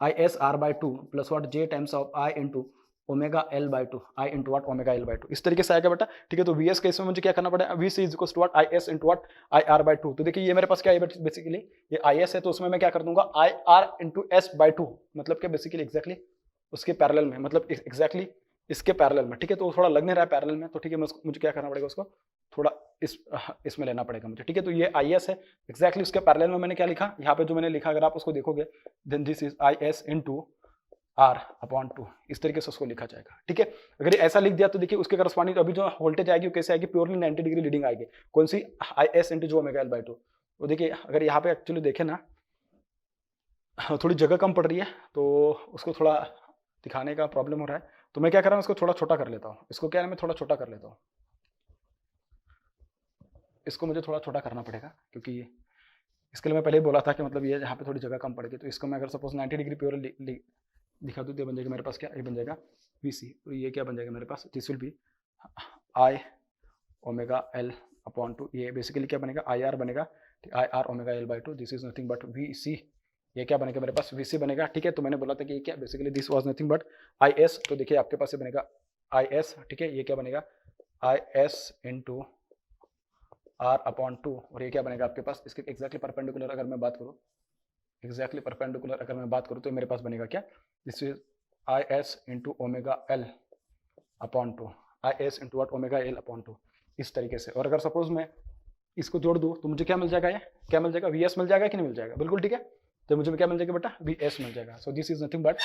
IS R/2 plus what J times of I into omega L/2, I into what omega L/2, इस तरीके से आएगा बेटा, ठीक है। तो VS केस में मुझे क्या करना पड़ेगा, VC is equal to what IS into what IR/2, तो देखिए ये मेरे पास क्या है बेसिकली, ये IS है, तो उसमें मैं क्या कर दूंगा IR इंटू S/2, मतलब क्या बेसिकली एग्जैक्टली उसके पैरेलल में, मतलब एग्जैक्टली इसके पैरेलल में, ठीक है। तो थोड़ा लग नहीं रहा है पैरेलल में, तो ठीक है, मुझे क्या करना पड़ेगा, उसको थोड़ा इसमें लेना पड़ेगा मुझे, ठीक है। तो ये IS है, एग्जैक्टली उसके पैरेलल में मैंने क्या लिखा, यहाँ पे जो मैंने लिखा अगर आप उसको देखोगे, then this is IS into R/2, इस तरीके से उसको लिखा जाएगा, ठीक है। अगर ऐसा लिख दिया तो देखिए उसके करस्पॉन्डिंग अभी जो वोल्टेज आएगी वो कैसे आएगी, प्योरली 90 डिग्री लीडिंग आएगी, कौन सी IS इंटू जो ओमेगा L/2। तो देखिए अगर यहाँ पे एक्चुअली देखें ना, थोड़ी जगह कम पड़ रही है तो उसको थोड़ा दिखाने का प्रॉब्लम हो रहा है, तो मैं क्या कर रहा हूँ, इसको थोड़ा छोटा कर लेता हूँ, इसको क्या है मैं थोड़ा छोटा कर लेता हूँ, इसको मुझे थोड़ा छोटा करना पड़ेगा, क्योंकि इसके लिए मैं पहले ही बोला था कि मतलब ये यहाँ पे थोड़ी जगह कम पड़ेगी, तो इसको मैं अगर सपोज 90 डिग्री प्योर दिखा दूँ तो बन जाएगा मेरे पास क्या, ये बन जाएगा VC, और ये क्या बन जाएगा मेरे पास, this will be I omega L/2, ये बेसिकली क्या बनेगा IR बनेगा, IR omega L/2, this is nothing but VC, ये क्या बनेगा मेरे पास VC बनेगा, ठीक है। तो मैंने बोला था कि ये क्या basically this was nothing but IS, तो देखिए आपके पास ये बनेगा आई एस, ठीक है, ये क्या बनेगा I S into R upon two, और ये क्या बनेगा आपके पास इसके एग्जैक्टली परपेंडिकुलर अगर मैं बात करूँ, एग्जैक्टली परपेंडिकुलर अगर मैं बात करूँ तो मेरे पास बनेगा क्या, this is I S into omega L upon two, I S into what omega L upon two, इस तरीके से। और अगर सपोज मैं इसको जोड़ दूँ तो मुझे क्या मिल जाएगा, ये क्या मिल जाएगा, वी एस मिल जाएगा कि नहीं मिल जाएगा, बिल्कुल ठीक है, तो मुझे क्या मिल जाएगा बेटा, वी एस मिल जाएगा। So this is nothing but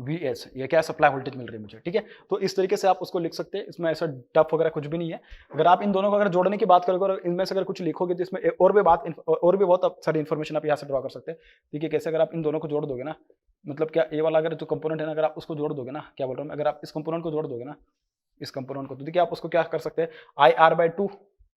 V S, ये क्या सप्लाई वोल्टेज मिल रही है मुझे, ठीक है। तो इस तरीके से आप उसको लिख सकते हैं, इसमें ऐसा टफ वगैरह कुछ भी नहीं है। अगर आप इन दोनों को अगर जोड़ने की बात करोगे और इनमें से अगर कुछ लिखोगे तो इसमें और भी बहुत सारी इन्फॉर्मेशन आप यहाँ से ड्रॉ कर सकते हैं, ठीक है। कैसे, अगर आप इन दोनों को जोड़ दोगे ना, मतलब क्या ए वाला अगर जो कंपोनेंट है ना, अगर आप उसको जोड़ दोगे ना, क्या बोल रहा हूँ मैं, अगर आप इस कंपोनेंट को जोड़ दोगे ना, इस कंपोनेंट को, तो देखिए आप उसको क्या कर सकते हैं, आई आर बाई टू,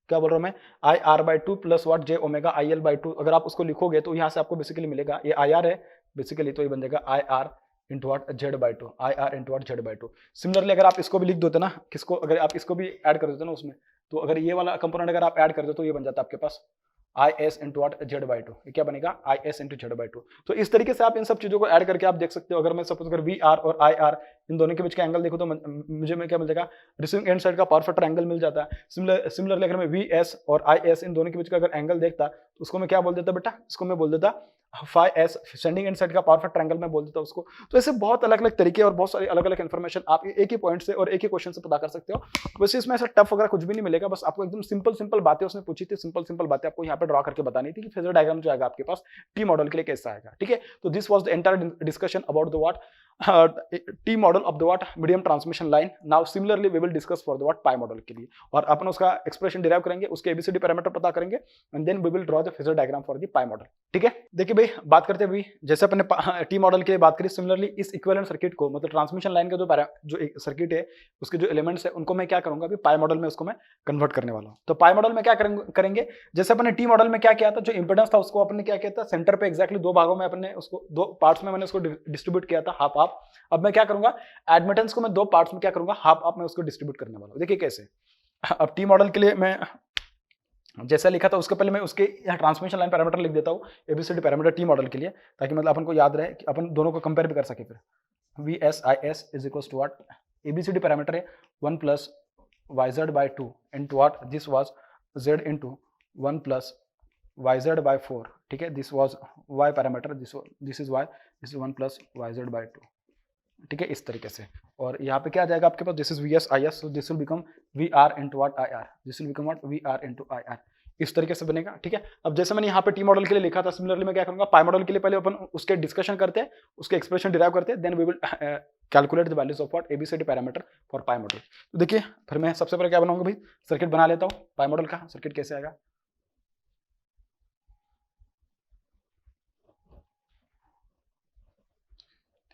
क्या बोल रहा हूँ मैं, I R by two plus what J omega I L by two, अगर आप उसको लिखोगे तो यहाँ से आपको बेसिकली मिलेगा, ये आई आर है बेसिकली, तो ये बन जाएगा आई R into what Z by to, I R into what Z by to. Similarly अगर आप इसको भी लिख देते ना, किसको, अगर आप इसको भी ऐड कर देते ना उसमें, तो अगर ये वाला कंपोनेंट अगर आप ऐड कर दो तो ये बन जाता है आपके पास I S into what Z by two, ये क्या बनेगा I S into Z by two. तो इस तरीके से आप इन सब चीजों को ऐड करके आप देख सकते हो। अगर मैं सपोज अगर वी आर और आई आर इन दोनों के बीच का एंगल देखो तो मुझे में क्या मिल जाएगा, रिसीविंग एंड साइड का परफेक्ट एंगल मिल जाता है। सिमिलरली अगर मैं वी एस और आई एस इन दोनों के बीच का अगर एंगल देखता तो उसको मैं क्या बोल देता बेटा, इसको मैं बोल देता phi S, sending end side का परफेक्ट एंगल में बोल देता उसको। तो ऐसे बहुत अलग अलग तरीके और बहुत सारी अलग अलग इन्फॉर्मेशन आप एक ही पॉइंट से और एक ही क्वेश्चन से पता कर सकते हो। वैसे इसमें ऐसा टफ वगैरह कुछ भी नहीं मिलेगा, बस आपको एकदम सिंपल सिंपल बातें उसने पूछी थी, सिंपल सिंपल बातें आपको यहाँ पे ड्रॉ करके बतानी थी कि फेजर डायग्राम जो आएगा आपके पास टी मॉडल के लिए कैसा आएगा, ठीक है। तो this was the entire discussion about the what T model of the what medium transmission line. Now similarly we will discuss for the what pi model के लिए, और अपन उसका एक्सप्रेशन डिराइव करेंगे, उसके एबीसीडी पैरामीटर पता करेंगे and then we will draw the phasor diagram for the pi model, ठीक है। देखिए भाई, बात करते हैं जैसे अपने टी मॉडल की बात करी, सिमिलरली इस इक्विवेलेंट सर्किट को, मतलब ट्रांसमिशन लाइन का जो सर्किट है उसके जो एलिमेंट्स है उनको मैं क्या करूंगा, अभी पाई मॉडल में उसको मैं कन्वर्ट करने वाला हूं। तो पाई मॉडल में क्या करेंगे, जैसे अपने टी मॉडल में क्या किया था, जो इंपेडेंस था उसको अपने क्या किया था, सेंटर पे एक्जैक्टली दो भागों में अपने उसको दो पार्ट्स में मैंने उसको डिस्ट्रीब्यूट किया था, हाफ हाफ। अब मैं क्या करूंगा, एडमिटेंस को मैं दो पार्ट्स में क्या करूंगा, हाफ हाफ में उसको डिस्ट्रीब्यूट करने वाला हूं। देखिए कैसे, अब टी मॉडल के लिए मैं जैसा लिखा था उसके पहले मैं उसके यहाँ ट्रांसमिशन लाइन पैरामीटर लिख देता हूँ, एबीसीडी पैरामीटर टी मॉडल के लिए, ताकि मतलब अपन को याद रहे कि अपन दोनों को कंपेयर भी कर सके। फिर V S I S is equal to what, ABCD parameter है 1 plus Y Z by two into what, this was Z into 1 plus Y Z by 4, ठीक है। This was Y parameter, this is Y, this is 1 plus Y Z by 2, ठीक है, इस तरीके से। और यहाँ पे क्या आ जाएगा आपके पास, this is V S I S, so this will become V R into what I R, this will become what V R into I R, इस तरीके से बनेगा, ठीक है। अब जैसे मैंने यहाँ पे टी मॉडल के लिए लिखा था, सिमिलरली मैं क्या करूंगा, पाई मॉडल के लिए पहले अपन उसके डिस्कशन करते हैं, उसके एक्सप्रेशन डिराइव करते हैं, then we will calculate the values of what ABCD parameter for pi model. तो देखिए फिर मैं सबसे पहले क्या बनाऊंगा भाई, सर्किट बना लेता हूँ। पाई मॉडल का सर्किट कैसे आएगा,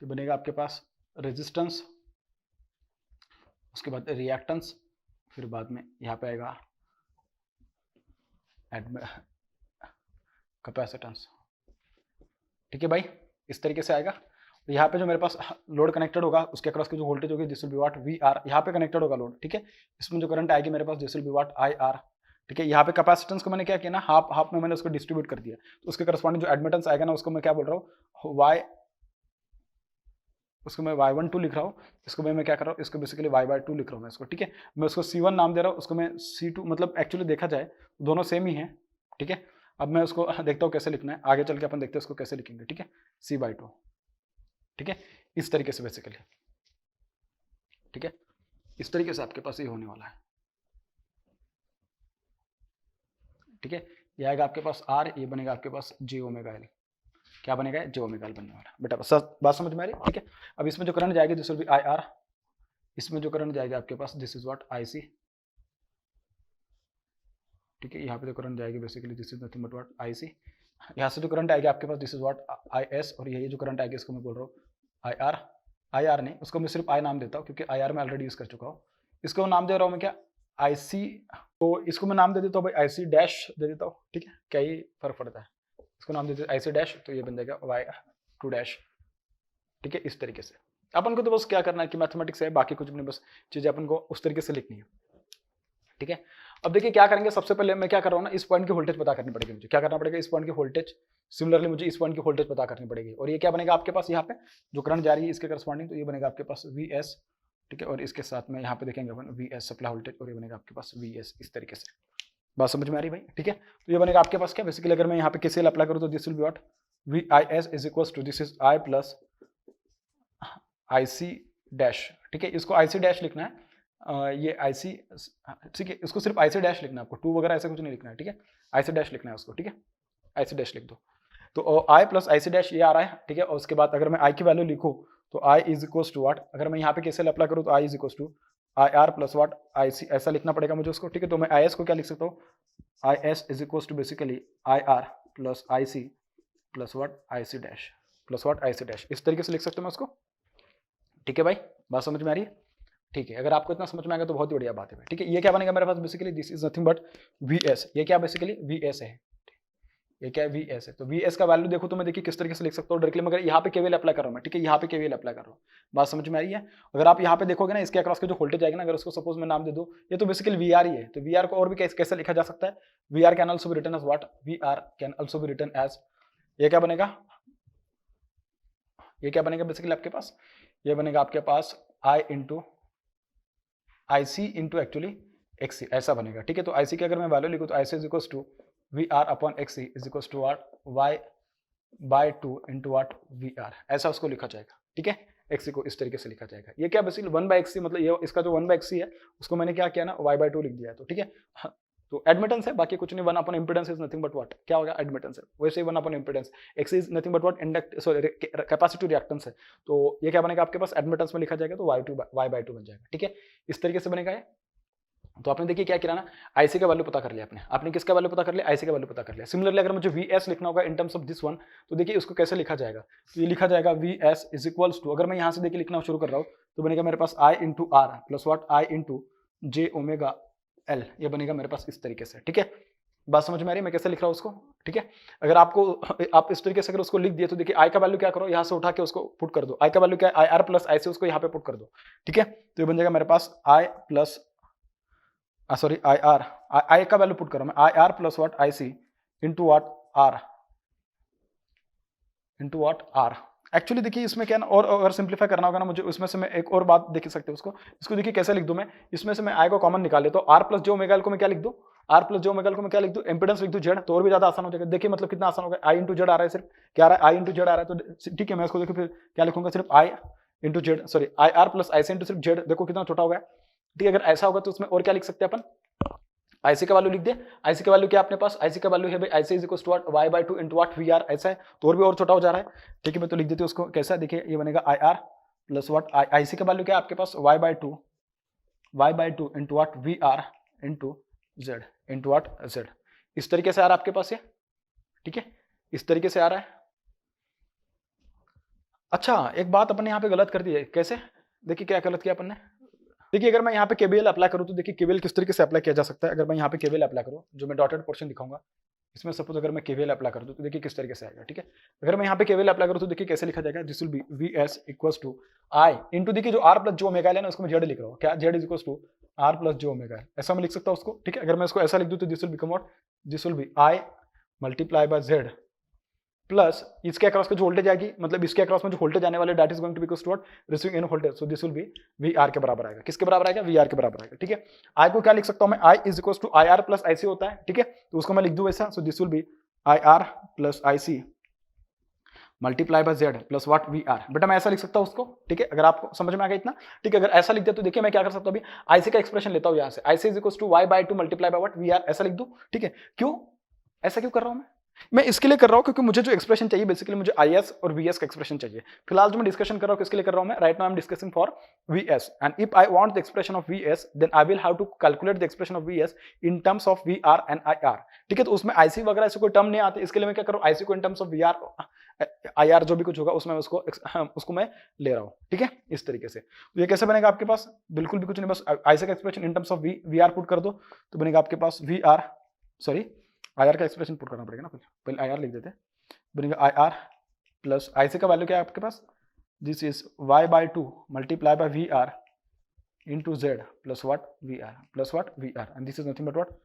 तो बनेगा आपके पास रेजिस्टेंस, उसके बाद रिएक्टेंस, फिर बाद में यहाँ पे आएगा कैपेसिटेंस, ठीक है भाई, इस तरीके से आएगा। तो यहाँ पे जो मेरे पास लोड कनेक्टेड होगा उसके अक्रॉस की जो वोल्टेज होगी this will be what V R, यहाँ पे कनेक्टेड होगा लोड, ठीक है। इसमें जो करंट आएगी मेरे पास this will be what I R, ठीक है। यहाँ पे कैपेसिटेंस को मैंने क्या किया ना, हाफ हाफ में मैंने उसको डिस्ट्रीब्यूट कर दिया, तो उसके करस्पॉन्डिंग जो एडमिटेंस आएगा ना उसको मैं क्या बोल रहा हूँ, वाई, उसको मैं y12 लिख रहा हूँ, इसको मैं क्या कर रहा हूँ, इसको बेसिकली y/2 लिख रहा हूँ मैं इसको, ठीक है। मैं उसको C1 नाम दे रहा हूँ, उसको मैं C2, मतलब एक्चुअली देखा जाए दोनों सेम ही हैं, ठीक है। अब मैं उसको देखता हूँ कैसे लिखना है, आगे चल के अपन देखते हैं उसको कैसे लिखेंगे, ठीक है, C/2, ठीक है, इस तरीके से बेसिकली, ठीक है, इस तरीके से आपके पास ये होने वाला है, ठीक है। ये आएगा आपके पास R, ये बनेगा आपके पास j ओमेगा एल, क्या बनेगा, जो ओमेगा एल बनने वाला है बेटा, बस बात समझ में आ रही है, ठीक है। अब इसमें जो करंट जाएगी this will be I R, इसमें जो करंट जाएगा आपके पास this is what I C, ठीक है। यहाँ पे जो करंट जाएगी basically this is nothing but what I C, यहाँ से जो करंट आएगी आपके पास this is what I S, और यही जो करंट आएगी इसको मैं बोल रहा हूँ आई आर, आई आर नहीं, उसको मैं सिर्फ आई नाम देता हूँ क्योंकि आई आर में ऑलरेडी यूज कर चुका हूँ। इसको नाम दे रहा हूँ मैं क्या, आई सी, तो इसको मैं नाम दे देता हूँ भाई आई सी डैश दे देता हूँ, ठीक है, क्या ही फर्क पड़ता है, इसको नाम दे देते आई सी डैश, तो ये बन जाएगा y2 डैश, ठीक है, इस तरीके से। अपन को तो बस क्या करना है कि मैथमेटिक्स है, बाकी कुछ भी नहीं, बस चीजें अपन को उस तरीके से लिखनी है, ठीक है। अब देखिए क्या करेंगे, सबसे पहले मैं क्या कर रहा हूँ ना, इस पॉइंट की वोल्टेज पता करनी पड़ेगी मुझे, क्या करना पड़ेगा, इस पॉइंट की वोल्टेज, सिमिलरली मुझे इस पॉइंट की वोल्टेज पता करनी पड़ेगी, और ये क्या बनेगा आपके पास, यहाँ पे जो करंट जा रही है इसके करस्पॉन्डिंग, तो ये बनेगा आपके पास वी एस, ठीक है, और इसके साथ में यहाँ पे देखेंगे अपन वी एस सप्लाई वोल्टेज, और ये बनेगा आपके पास वी एस इस तरीके से। बात समझ में आ रही भाई, ठीक है। तो ये बनेगा आपके पास क्या, बेसिकली अगर मैं यहाँ पे केसीएल अप्लाई करूँ तो this will be what, V I S is equal to this is I plus I C dash, ठीक है। इसको आई सी डैश लिखना है, ये आई सी, ठीक है, इसको सिर्फ आई सी डैश लिखना है आपको, टू वगैरह ऐसा कुछ नहीं लिखना है, ठीक है। आई सी डैश लिखना है उसको, ठीक है, आई सी डैश लिख दो। तो आई प्लस आई सी डैश ये आ रहा है, ठीक है। और उसके बाद अगर मैं आई की वैल्यू लिखूँ तो I is equal to what, अगर मैं यहाँ पे केसीएल अप्लाई करूँ तो I is equal to I R plus what I C, ऐसा लिखना पड़ेगा मुझे उसको, ठीक है। तो मैं आई एस को क्या लिख सकता हूँ, I S is equal to basically I R plus I C plus what I C dash plus what I C dash, इस तरीके से लिख सकते हो मैं उसको, ठीक है भाई। बात समझ में आ रही है, ठीक है। अगर आपको इतना समझ में आ गया तो बहुत ही बढ़िया बात है, ठीक है। ये क्या बनेगा मेरे पास, basically this is nothing but V S, ये क्या बेसिकली वी एस है, ये क्या है वी एस है। तो वी एस का वैल्यू देखो तो मैं देखिए किस तरीके से लिख सकता हूँ डायरेक्टली, मगर यहाँ पे केवीएल अप्लाई कर रहा हूँ मैं, ठीक है, यहाँ पे केवीएल अप्लाई कर रहा हूँ। बात समझ में आ रही है। अगर आप यहाँ पे देखोगे ना, इसके अक्रॉस के जो वोल्टेज आएगा ना, अगर उसको सपोज मैं नाम दे दूँ, ये तो बेसिकली वी आर ही है। तो वी आर को और भी कैसे लिखा जा सकता है, V R can also be written as what, V R can also be written as, ये क्या बनेगा, ये क्या बनेगा बेसिकली आपके पास, ये बनेगा आपके पास I into I C into actually x सी, ऐसा बनेगा, ठीक है। तो आई सी की अगर मैं वैल्यू लिखूँ तो I C is equal to V R upon X C is equal to what Y by two into what V R, ऐसा उसको लिखा जाएगा, ठीक है। एक्स सी को इस तरीके से लिखा जाएगा। ये क्या बेसिकली वन बाई एक्स सी, मतलब ये इसका जो वन बाई एक्स सी है उसको मैंने क्या किया ना, वाई बाय टू लिख दिया है, तो ठीक है। हाँ, तो एडमिटेंस है, बाकी कुछ नहीं। One upon impedance is nothing but what, क्या होगा, एडमिटेंस है। वैसे ही one upon impedance X is nothing but what, induct sorry capacitive reactance है। तो ये क्या बनेगा आपके पास, एडमिटेंस में लिखा जाएगा तो वाई बाय टू बन जाएगा, ठीक है। इस तरीके से बनेगा ये। तो आपने देखिए क्या किया ना, आईसी का वैल्यू पता कर लिया आपने किसका वैल्यू पता कर लिया, आईसी का वैल्यू पता कर लिया। सिमिलरली अगर मुझे वी एस लिखना होगा इन टर्म्स ऑफ दिस वन, तो देखिए उसको कैसे लिखा जाएगा, तो ये लिखा जाएगा V S is equals to, अगर मैं यहाँ से देखिए लिखना शुरू कर रहा हूँ तो बनेगा मेरे पास I into R plus what I into J omega L, ये बनेगा मेरे पास इस तरीके से, ठीक है। बात समझ में आ रही है मैं कैसे लिख रहा हूँ उसको, ठीक है। अगर आपको आप इस तरीके से अगर उसको लिख दिए तो देखिए आई का वैल्यू क्या करो, यहाँ से उठा के उसको पुट कर दो, आई का वैल्यू क्या है, आई आर प्लस आई सी, उसको यहाँ पे पुट कर दो, ठीक है। तो ये बन जाएगा मेरे पास I plus sorry I R, I का वैल्यू पुट कर रहा हूं मैं, I R plus what I C into what R into what R. Actually देखिए इसमें क्या ना, और अगर सिंप्लीफाई करना होगा ना मुझे, उसमें से मैं एक और बात देख सकते हो इसको देखिए कैसे लिख दूं मैं, इसमें से मैं आई को कॉमन निकाल लेता हूँ, आर प्लस जो ओमेगा एल को मैं क्या लिख दूं, आर प्लस जो ओमेगा एल को मैं क्या लिख दूं, इंपेडेंस लिख दूं जेड, तो और भी ज्यादा आसान हो जाएगा। देखिए मतलब कितना आसान होगा, आई इंटू जेड आ रहा है, सिर्फ क्या आ रहा है, आई इंटू जेड आ रहा है, तो ठीक है मैं इसको देखिए फिर क्या लिखूंगा, सिर्फ I into Z, sorry I R plus I C into सिर्फ जेड, देखो कितना छोटा होगा, ठीक है। अगर ऐसा होगा तो उसमें और क्या लिख सकते हैं अपन, आईसी का वैल्यू लिख दे, आईसी का वैल्यू क्या अपने पास, आईसी का वैल्यू है भाई IC is equal to what Y by two into what V R, ऐसा है तो और भी और छोटा हो जा रहा है, ठीक है। मैं तो लिख देती हूँ उसको कैसा, देखिए ये बनेगा I R plus what IC का वैल्यू क्या है आपके पास, Y by two into what V R into Z into what Z, इस तरीके से आ रहा है आपके पास ये, ठीक है, इस तरीके से आ रहा है। अच्छा एक बात अपन ने यहाँ पे गलत कर दी है, कैसे, देखिए क्या गलत किया अपन ने, देखिए अगर मैं यहाँ पे केवीएल अप्लाई करूँ तो देखिए केवीएल किस तरीके से अप्लाई किया जा सकता है। अगर मैं यहाँ पे केवीएल अप्लाई करूँ, जो मैं डॉटेड पोर्शन दिखाऊंगा इसमें सपोज अगर मैं केवीएल अप्लाई कर दूँ तो देखिए किस तरीके से आएगा, ठीक है। अगर मैं यहाँ पे केवीएल अप्लाई करूँ तो देखिए कैसे लिखा जाएगा, this will be V S equals to I into, देखिए जो आर प्लस जो ओमेगा एल है ना उसको मैं जेड लिख रहा हूँ, क्या Z is equals to R plus जो ओमेगा एल, ऐसा मैं लिख सकता हूँ उसको, ठीक है। अगर मैं इसको ऐसा लिख दूँ तो this will become what, this will be I multiply by Z plus इसके अक्रॉस का जो वोल्टेज आएगी, मतलब इसके अक्रॉस में जो वोल्टेज आने वाले, that is going to be equal to what, receiving end voltage, so this will be V R के बराबर आएगा, किसके बराबर आएगा, वी आर के बराबर आएगा, ठीक है। आई को क्या लिख सकता हूं मैं, I is equal to I R plus I C होता है, ठीक है, तो उसको मैं लिख दूं वैसा, so this will be I R plus I C multiply by Z plus what V R, बेटा मैं ऐसा लिख सकता हूं उसको, ठीक है। अगर आपको समझ में आ गया इतना, ठीक है। अगर ऐसा लिख दिया तो देखिए मैं क्या कर सकता हूं, अभी आईसी का एक्सप्रेशन लेता हूं यहाँ से, IC is equal to Y by two multiply by what V R, ऐसा लिख दूं, ठीक है। क्यों ऐसा क्यों कर रहा हूं मैं इसके लिए कर रहा हूं क्योंकि मुझे जो एक्सप्रेशन चाहिए बेसिकली मुझे आईएस और वीएस का एक्सप्रेशन चाहिए। फिलहाल जो मैं डिस्कशन कर रहा हूं किसके लिए कर रहा हूं मैं, right now I am discussing for VS, and if I want the expression of VS then I will have to calculate the expression of VS in terms of VR and IR, ठीक है। तो उसमें IC वगैरह ऐसे कोई term नहीं आते, इसके लिए मैं क्या कर रहा हूं, आईसी को इन टर्म्स ऑफ वीआर आईआर जो भी कुछ होगा उसमें उसको मैं ले रहा हूं, ठीक है, इस तरीके से। तो ये कैसे बनेगा आपके पास, बिल्कुल भी कुछ नहीं, बस आईसी का expression in terms of VR put कर दो तो बनेगा आपके पास वीआर, सॉरी आई आर का एक्सप्रेशन पुट करना पड़ेगा ना, पहले आई आर लिख देते हैं, बनेगा आई आर प्लस आई सी का वैल्यू क्या है आपके पास, this is Y by two multiply by V R into Z plus what V R plus what V R, and this is nothing but what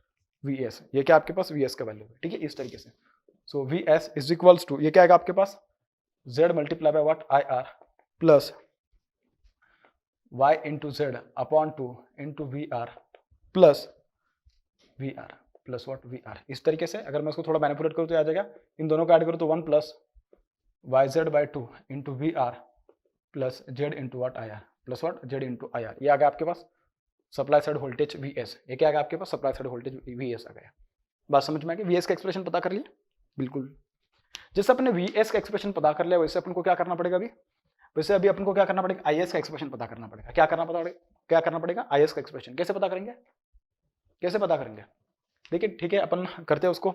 V S, ये क्या आपके पास V S का वैल्यू है, ठीक है, इस तरीके से। So V S is equals to, ये क्या आएगा आपके पास, Z multiply by what I R plus y into Z upon 2 into V R plus V R plus what V R. इस तरीके से अगर मैं उसको थोड़ा मैनिपुलेट करूँ तो आ जाएगा, इन दोनों को ऐड करूँ तो 1 plus Y Z by 2 into V R plus Z into what I R plus what Z into I R. ये आ गया आपके पास supply side voltage V S. ये क्या आ गया आपके पास supply side voltage V S आ गया। बात समझ में आ गई? वी एस का एक्सप्रेशन पता कर लिया? बिल्कुल। जैसे अपने वी एस का एक्सप्रेशन पता कर लिया वैसे अपन को क्या करना पड़ेगा अभी? वैसे अभी अपन को क्या करना पड़ेगा? आई एस का एक्सप्रेशन पता करना पड़ेगा। क्या करना पड़ेगा? आई एस का एक्सप्रेशन। कैसे पता करेंगे? देखिए ठीक है, अपन करते हैं उसको।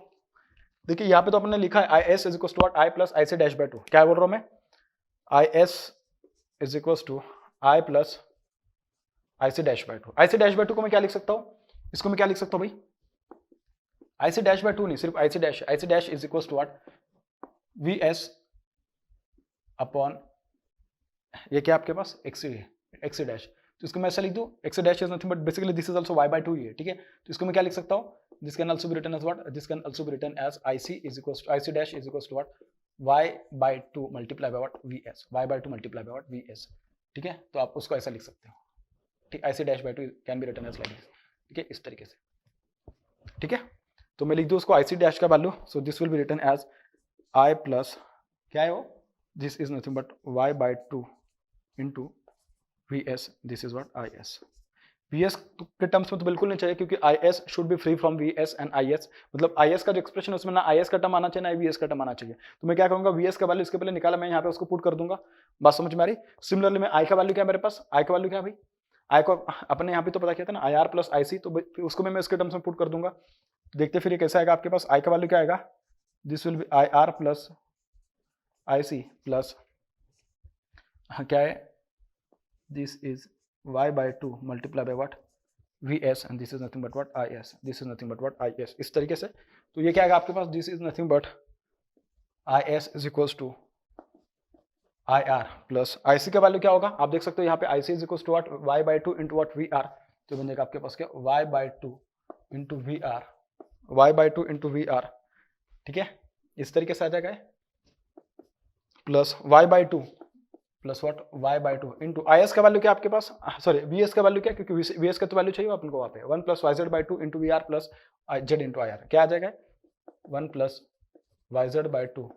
देखिए यहाँ पे तो अपने लिखा है I S is equal to I plus I C dash by 2। क्या बोल रहा हूँ मैं? I S is equal to I plus I C dash by 2। I C dash by 2 को मैं क्या लिख सकता हूँ? इसको मैं क्या लिख सकता हूँ भाई? आई सी डैश बाय 2 नहीं, सिर्फ I C dash is equal to what? V S upon ये क्या आपके पास एक्स सी डैश। तो इसको मैं ऐसा लिख दूं, x dash is nothing but basically this is also y by 2 ही है, ठीक है। तो इसको मैं क्या लिख सकता हूँ? This can also be written as what? This can also be written as ic is equals to ic dash is equals to what? y by 2 multiply by what? vs। y by 2 multiply by what? vs, ठीक है। तो आप उसको ऐसा लिख सकते हो, ठीक। ic dash by 2 can be written as like this, ठीक है, इस तरीके से, ठीक है। तो मैं लिख दूं उसको ic डैश का value, so this will be written as i plus क्या है वो? This is nothing but y by 2 into Vs, this is what Is। Vs के टर्म्स में तो बिल्कुल नहीं चाहिए क्योंकि Is should be free from Vs and Is। मतलब Is का जो एक्सप्रेशन है उसमें ना Is का टर्म आना चाहिए ना Vs का टर्म आना चाहिए। तो मैं क्या करूंगा? Vs का वैल्यू इसके पहले निकाला, मैं यहाँ पे उसको पुट कर दूंगा। बात समझ में आ रही? सिमिलरली मैं I का वैल्यू क्या है मेरे पास? I का वैल्यू क्या है भाई? I को अपने यहाँ पे तो पता किया था ना IR प्लस IC, तो उसको मैं इसके टर्म्स में पुट कर दूंगा। देखते फिर ये कैसे आएगा आपके पास? I का वैल्यू क्या आएगा? This will B IR plus IC plus क्या है? This is y by 2 multiply by what? Vs and this is nothing but what? Is। This is nothing but what? Is। इस तरीके से तो ये क्या आएगा आपके पास? This is nothing but Is is equals to IR plus IC का value क्या होगा? आप देख सकते हो यहाँ पे IC is equals to what? Y by 2 into what? VR। तो बन जाएगा आपके पास क्या? Y by 2 into VR, Y by 2 into VR, ठीक है, इस तरीके से आ जाएगा plus Y by 2 plus what? y by 2 into I S का वैल्यू क्या आपके पास? सॉरी वी एस का वैल्यू क्या? क्योंकि वी एस का तो वैल्यू चाहिए अपन को वहाँ पे 1 plus Y Z by 2 into V R plus Z into I R. क्या आ जाएगा? 1 plus Y Z by 2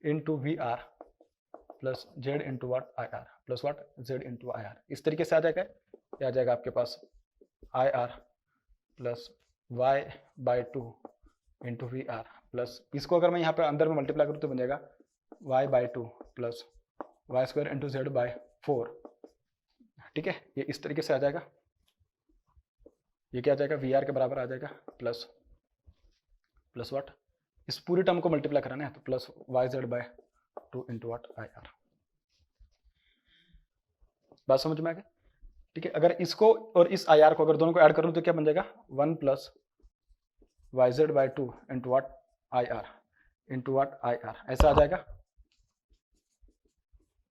into V R plus Z into what? I R plus what? Z into I R. इस तरीके से आ जाएगा। क्या आ जाएगा आपके पास? I R plus Y by 2 into V R plus, इसको अगर मैं यहाँ पे अंदर में मल्टीप्लाई करूँ तो बन जाएगा Y by 2 plus Y square into Z by 4, ठीक है। ये इस तरीके से आ जाएगा। ये क्या आ जाएगा? वी आर के बराबर आ जाएगा प्लस प्लस वाट? इस पूरी टर्म को मल्टीप्लाई कराना है तो plus Y Z by 2 into what? I R. बात समझ में आ गई, ठीक है। अगर इसको और इस आई आर को अगर दोनों को ऐड करूँ तो क्या बन जाएगा? 1 plus Y Z by 2 into what? I R into what? I R, ऐसा आ जाएगा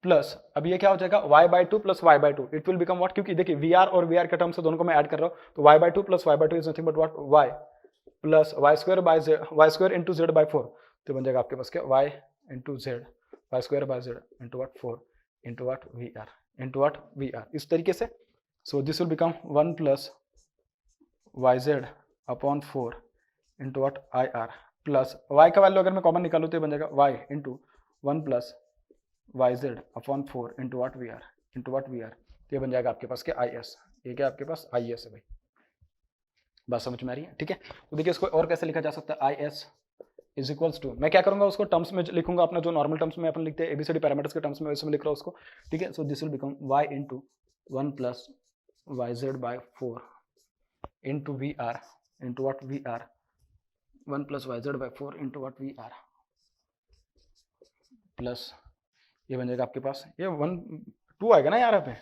प्लस अब ये क्या हो जाएगा? y by 2 plus Y by 2, it will become what? क्योंकि देखिए वी आर और वी आर के टर्म से दोनों को मैं ऐड कर रहा हूँ तो y by 2 plus Y by 2 is nothing but what? y plus Y square by Z, Y square into Z by 4। तो बन जाएगा आपके पास क्या? y into Z Y square by Z into what? 4 into what? V R into what? V R, इस तरीके से। So this will become 1 plus Y Z upon 4 into what? I R plus y का value अगर मैं common निकालूँ तो बन जाएगा y into 1 plus Y Z upon 4 into what? V R into what? V are. तो ये बन जाएगा आपके पास क्या? I S. ये क्या आपके पास? आई एस है भाई। बात समझ में आ रही है, ठीक है। तो देखिए इसको और कैसे लिखा जा सकता है? I S is equals to, मैं क्या करूंगा उसको टर्म्स में लिखूंगा अपना जो नॉर्मल टर्म्स में अपन लिखते हैं एबीसीडी पैरामीटर्स के टर्म्स में, वैसे में लिख रहा हूँ उसको, ठीक है। So this will become Y into 1 plus Y Z by 4 into V R into what? V R 1 plus Y Z by 4 into what? V R plus ये बन जाएगा आपके पास ये 1 2 आएगा ना यार यहाँ पे,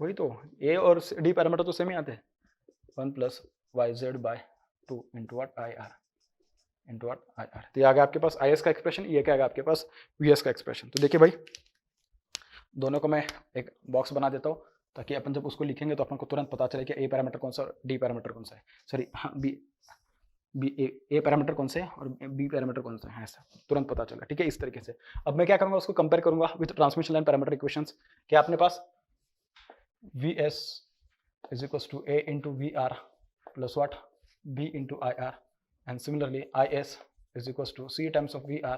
वही तो ए और डी पैरामीटर तो सेम ही आते हैं। 1 plus Y Z by 2 into what? I R into what? I R. तो ये आ गया आपके पास आई एस का एक्सप्रेशन, ये क्या आएगा आपके पास? वी एस का एक्सप्रेशन। तो देखिए भाई दोनों को मैं एक बॉक्स बना देता हूँ ताकि अपन जब उसको लिखेंगे तो अपन को तुरंत पता चले कि ए पैरामीटर कौन सा और डी पैरामीटर कौन सा है, सॉरी हाँ बी ए पैरामीटर कौन से है और बी पैरामीटर कौन सा है, ऐसा तुरंत पता चला, ठीक है। इस तरीके से अब मैं क्या करूंगा? उसको कंपेयर करूंगा with transmission line parameter equations. क्या अपने पास we S is equals to A into V R plus what B into I R, and similarly I S is equals to C times of V R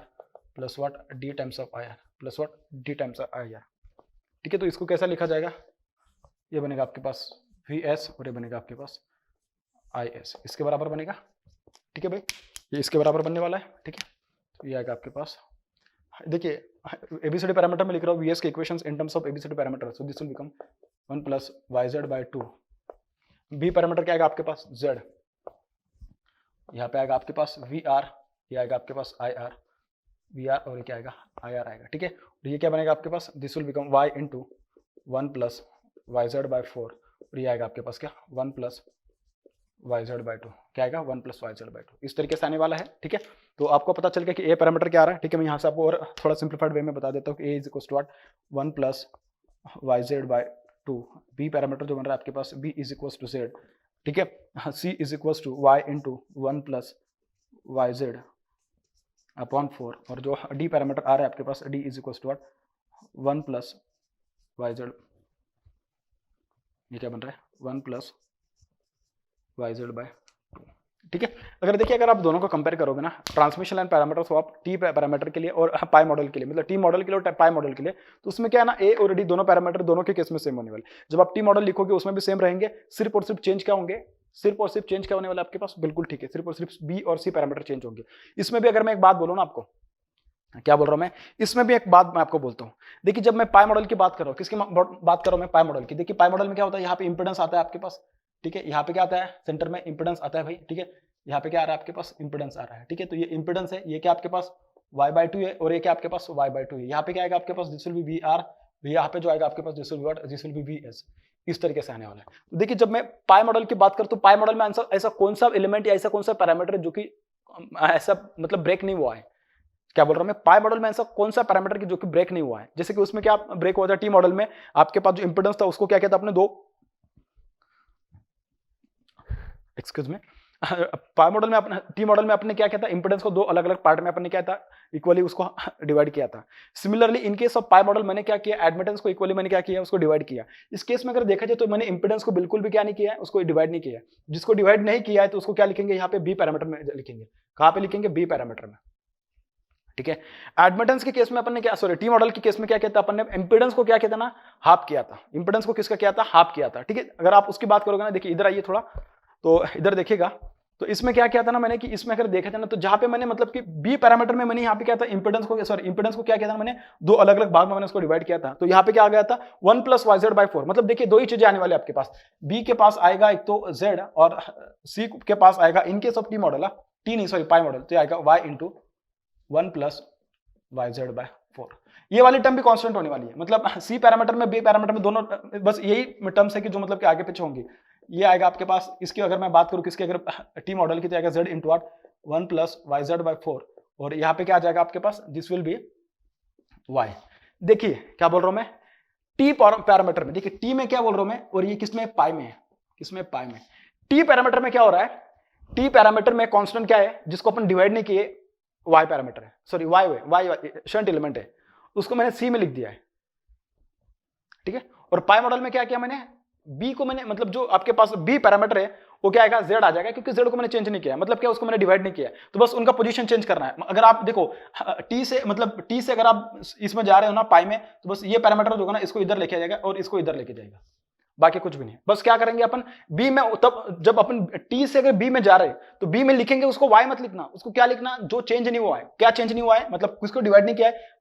plus what D times of I R plus what D times of I R. ठीक है, तो इसको कैसा लिखा जाएगा, ये बनेगा आपके पास वी एस और ये बनेगा आपके पास आई एस, इसके बराबर बनेगा। ठीक है भाई, ये इसके बराबर बनने वाला है। ठीक है, तो ये आएगा आपके पास, देखिए एबीसीडी पैरामीटर में लिख रहा हूँ वीएस के equations in terms of ABCD parameter, so this will become 1 plus Y Z by 2। B parameter क्या आएगा आपके पास जेड, यहाँ पे आएगा आपके पास वी आर, ये आएगा आपके पास आई आर, वी आर और ये क्या आएगा आई आर आएगा। ठीक है, और ये क्या बनेगा आपके पास, this will become Y into 1 plus Y Z by 4, और ये आएगा आपके पास क्या 1 प्लस वाई जेड बाई 2, क्या आएगा 1 प्लस वाई जेड बाई 2, इस तरीके से आने वाला है। ठीक है, तो आपको पता चल गया कि ए पैरामीटर क्या आ रहा है। ठीक है, मैं यहाँ से आपको और थोड़ा सिंप्लीफाइड वे में बता देता हूँ कि A is equal to what 1 plus Y Z by 2। B parameter जो बन रहा है आपके पास B is equal to Z. ठीक है, C is equal to Y into 1 plus Y Z upon 4, और जो डी पैरामीटर आ रहा है आपके पास D is equal to what 1 plus Y Z, ये क्या बन रहा है 1 प्लस वाई जेड बाई 2। ठीक है, अगर देखिए अगर आप दोनों को कंपेयर करोगे ना ट्रांसमिशन लाइन पैरामीटर, तो आप टी पैरामीटर के लिए और पाई मॉडल के लिए, मतलब टी मॉडल के लिए और पाई मॉडल के लिए, तो उसमें क्या है ना ए और डी दोनों पैरामीटर दोनों के केस में सेम होने वाले। जब आप टी मॉडल लिखोगे उसमें भी सेम रहेंगे, सिर्फ और सिर्फ चेंज क्या होंगे, सिर्फ और सिर्फ चेंज क्या होने वाला आपके पास, बिल्कुल ठीक है, सिर्फ और सिर्फ बी और सी पैरामीटर चेंज होंगे। इसमें भी अगर मैं एक बात बोलूँ ना आपको, क्या बोल रहा हूं मैं, इसमें भी एक बात मैं आपको बोलता हूं। देखिए जब मैं पाई मॉडल की बात कर रहा हूं, किसकी बात कर रहा हूं मैं, पाई मॉडल की। देखिए पाई मॉडल में क्या होता है, यहाँ पे इंपेडेंस आता है आपके पास। ठीक है, यहाँ पे क्या आता है सेंटर में इंपेडेंस आता है भाई। ठीक है, यहाँ पे क्या आ रहा है आपके पास इंपेडेंस आ रहा है। ठीक है, तो ये इंपेडेंस है, ये क्या आपके पास y/2 है, और ये क्या आपके पास y/2 है। यहाँ पे क्या आएगा आपके पास, this will be V R, यहाँ पे जो आएगा आपके पास this will be V S, इस तरीके से आने वाला है। तो देखिए जब मैं पाई मॉडल की बात करता हूँ, पाई मॉडल में आंसर ऐसा कौन सा एलिमेंट या ऐसा कौन सा पैरामीटर है जो कि ऐसा मतलब ब्रेक नहीं हुआ है। क्या बोल रहा हूं मैं, पाई मॉडल में ऐसा कौन सा पैरामीटर की जो कि ब्रेक नहीं हुआ है। जैसे कि उसमें क्या ब्रेक हुआ था टी मॉडल में, आपके पास जो इंपेडेंस था उसको क्या कहता आपने दो, एक्सक्यूज में, पाई मॉडल में अपने टी मॉडल में अपने क्या कहता है इंपेडेंस को दो अलग अलग पार्ट में अपने क्या था इक्वली उसको डिवाइड किया था। Similarly in case of pi model मैंने क्या किया, एडमिटेंस को इक्वली मैंने क्या किया उसको डिवाइड किया। इस केस में अगर देखा जाए तो मैंने इंपेडेंस को बिल्कुल भी क्या नहीं किया है, उसको डिवाइड नहीं किया। जिसको डिवाइड नहीं किया है तो उसको क्या लिखेंगे, यहाँ पे बी पैरामीटर में लिखेंगे। कहाँ पे लिखेंगे, बी पैरामीटर में। ठीक है, एडमिटेंस के केस में अपन ने क्या, सॉरी टी मॉडल के केस में क्या कहता अपन ने इंपेडेंस को क्या कहता ना, हाफ किया था। इंपेडेंस को किसका किया था, हाफ किया था। ठीक है, अगर आप उसकी बात करोगे ना, देखिए इधर आइए थोड़ा, तो इधर देखिएगा, तो इसमें क्या किया था ना मैंने कि इसमें अगर देखा था ना, तो जहां पे मैंने मतलब कि बी पैरामीटर में मैंने यहाँ पे क्या था इंपेडेंस को, सॉरी इंपेडेंस को क्या किया था मैंने दो अलग अलग भाग में मैंने उसको डिवाइड किया था। तो यहाँ पे क्या आ गया था 1 प्लस वाई जेड बाई 4। मतलब देखिए दो ही चीजें आने वाली आपके पास, बी के पास आएगा एक तो जेड और सी के पास आएगा, in case of T model, T नहीं सॉरी पाई मॉडल, तो आएगा Y into 1 plus Y Z by 4। ये वाली टर्म भी कांस्टेंट होने वाली है, मतलब सी पैरामीटर में बी पैरामीटर में दोनों बस यही टर्म्स है कि जो मतलब कि आगे पीछे होंगी। ये आएगा आपके पास, इसकी अगर मैं बात करूं किसकी, अगर टी मॉडल की तो आएगा Z into 1 plus Y Z by 4, और यहाँ पे क्या आ जाएगा आपके पास, दिस विल बी वाई। देखिए क्या बोल रहा हूं मैं, टी पैरामीटर में, देखिए टी में क्या बोल रहा हूं मैं, और ये किसमें पाई में है, किसमें पाई में। टी पैरामीटर में क्या हो रहा है, टी पैरामीटर में कांस्टेंट क्या है जिसको अपन डिवाइड नहीं किए, वाई पैरामीटर है, सॉरी वाई शंट एलिमेंट है, उसको मैंने सी में लिख दिया है। ठीक है, और पाई मॉडल में क्या किया मैंने, बी को मैंने मतलब जो आपके पास बी पैरामीटर है वो क्या आएगा, जेड आ जाएगा, क्योंकि जेड को मैंने चेंज नहीं किया, मतलब क्या उसको मैंने डिवाइड नहीं किया, तो बस उनका पोजीशन चेंज करना है। अगर आप देखो टी से मतलब टी से अगर आप इसमें जा रहे हो ना पाई में, तो बस ये पैरामीटर जो होगा ना इसको इधर लेके जाएगा और इसको इधर लेके जाएगा, बाकी कुछ भी नहीं। बस क्या करेंगे अपन बी में, तब जब अपन टी से अगर बी में जा रहे तो बी में लिखेंगे उसको वाई मत लिखना, उसको क्या लिखना, जो चेंज नहीं हुआ है। क्या चेंज नहीं हुआ है मतलब किसको डिवाइड नहीं किया है,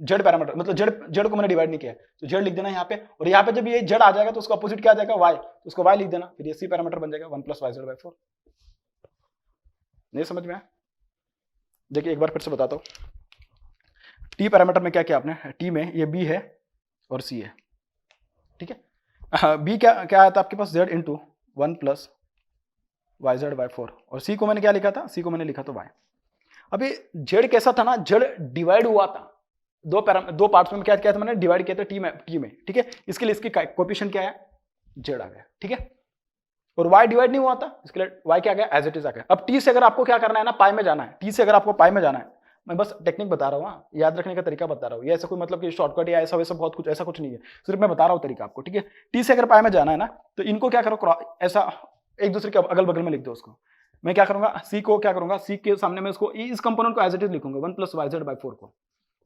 जेड पैरामीटर, मतलब जेड को मैंने डिवाइड नहीं किया है, तो जेड लिख देना यहाँ पे, और यहाँ पे जब ये जेड आ जाएगा तो उसका अपोजिट क्या आ जाएगा वाई, तो उसको वाई लिख देना, फिर ये सी पैरामीटर बन जाएगा 1 प्लस वाई जेड बाई 4। नहीं समझ में आया? देखिए एक बार फिर से बताता हूँ, टी पैरामीटर में क्या किया आपने, टी में ये बी है और सी है। ठीक है, बी क्या आया था आपके पास, Z into 1 plus Y Z by 4, और सी को मैंने क्या लिखा था, सी को मैंने लिखा था वाई। अभी जेड कैसा था ना, जेड डिवाइड हुआ था दो पार्ट्स में, क्या था मैंने डिवाइड किया था टी में। ठीक है, इसके लिए इसकी कोएफिशिएंट क्या है, जेड आ गया। ठीक है, और y डिवाइड नहीं हुआ था, इसके लिए y क्या आ गया, एज इट इज आ गया। अब t से अगर आपको क्या करना है ना, पाई में जाना है, t से अगर आपको पाई में जाना है, मैं बस टेक्निक बता रहा हूँ, हाँ, याद रखने का तरीका बता रहा हूँ। ये ऐसा कोई मतलब कि शॉर्टकट या ऐसा वैसा बहुत कुछ ऐसा कुछ नहीं है, सिर्फ मैं बता रहा हूँ तरीका आपको, ठीक है। टी से अगर पाई में जाना है ना, तो इनको क्या करो, ऐसा एक दूसरे के अगल बगल में लिख दो उसको। मैं क्या करूंगा, सी को क्या करूंगा, सी के सामने में उसको इस कंपोनेंट को एज इट इज लिखूंगा 1 + yz/4 को।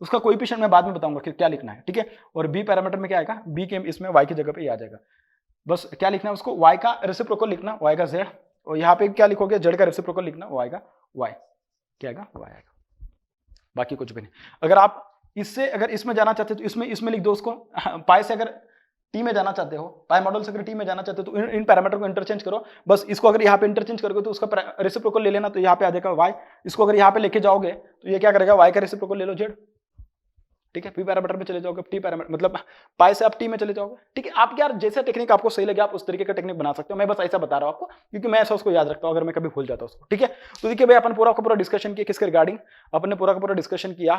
उसका कोएफिशिएंट मैं बाद में बताऊंगा कि क्या लिखना है, ठीक है। और बी पैरामीटर में क्या आएगा, बी के इसमें वाई की जगह पे ये आ जाएगा। बस क्या लिखना है उसको, y का रेसिप्रोकल लिखना, y का z, और यहाँ पे क्या लिखोगे, z का रेसिप्रोकल लिखना, y का y, क्या आएगा, y आएगा, बाकी कुछ भी नहीं। अगर आप इससे अगर इसमें जाना चाहते हो तो इसमें लिख दो उसको। पाई से अगर टी में जाना चाहते हो, पाई मॉडल से अगर टी में जाना चाहते हो तो इन पैरामीटर को इंटरचेंज करो। बस इसको अगर यहाँ पे इंटरचेंज करोगे तो उसका रेसिप्रोकल ले लेना, तो यहाँ पे आ जाएगा y। इसको अगर यहाँ पे लेके जाओगे तो ये क्या करेगा, y का रेसिप्रोकल ले लो z, ठीक है। पी पैरामीटर में चले जाओगे, टी पैरामीटर मतलब पाई से आप टी में चले जाओगे, ठीक है। आप यार जैसे टेक्निक आपको सही लगे आप उस तरीके का टेक्निक बना सकते हो। मैं बस ऐसा बता रहा हूं आपको क्योंकि मैं ऐसा उसको याद रखता हूं, अगर मैं कभी भूल जाता हूं उसको, ठीक है। तो देखिए भाई, अपन पूरा का पूरा डिस्कशन किया किसके रिगार्डिंग, अपन ने पूरा का पूरा डिस्कशन किया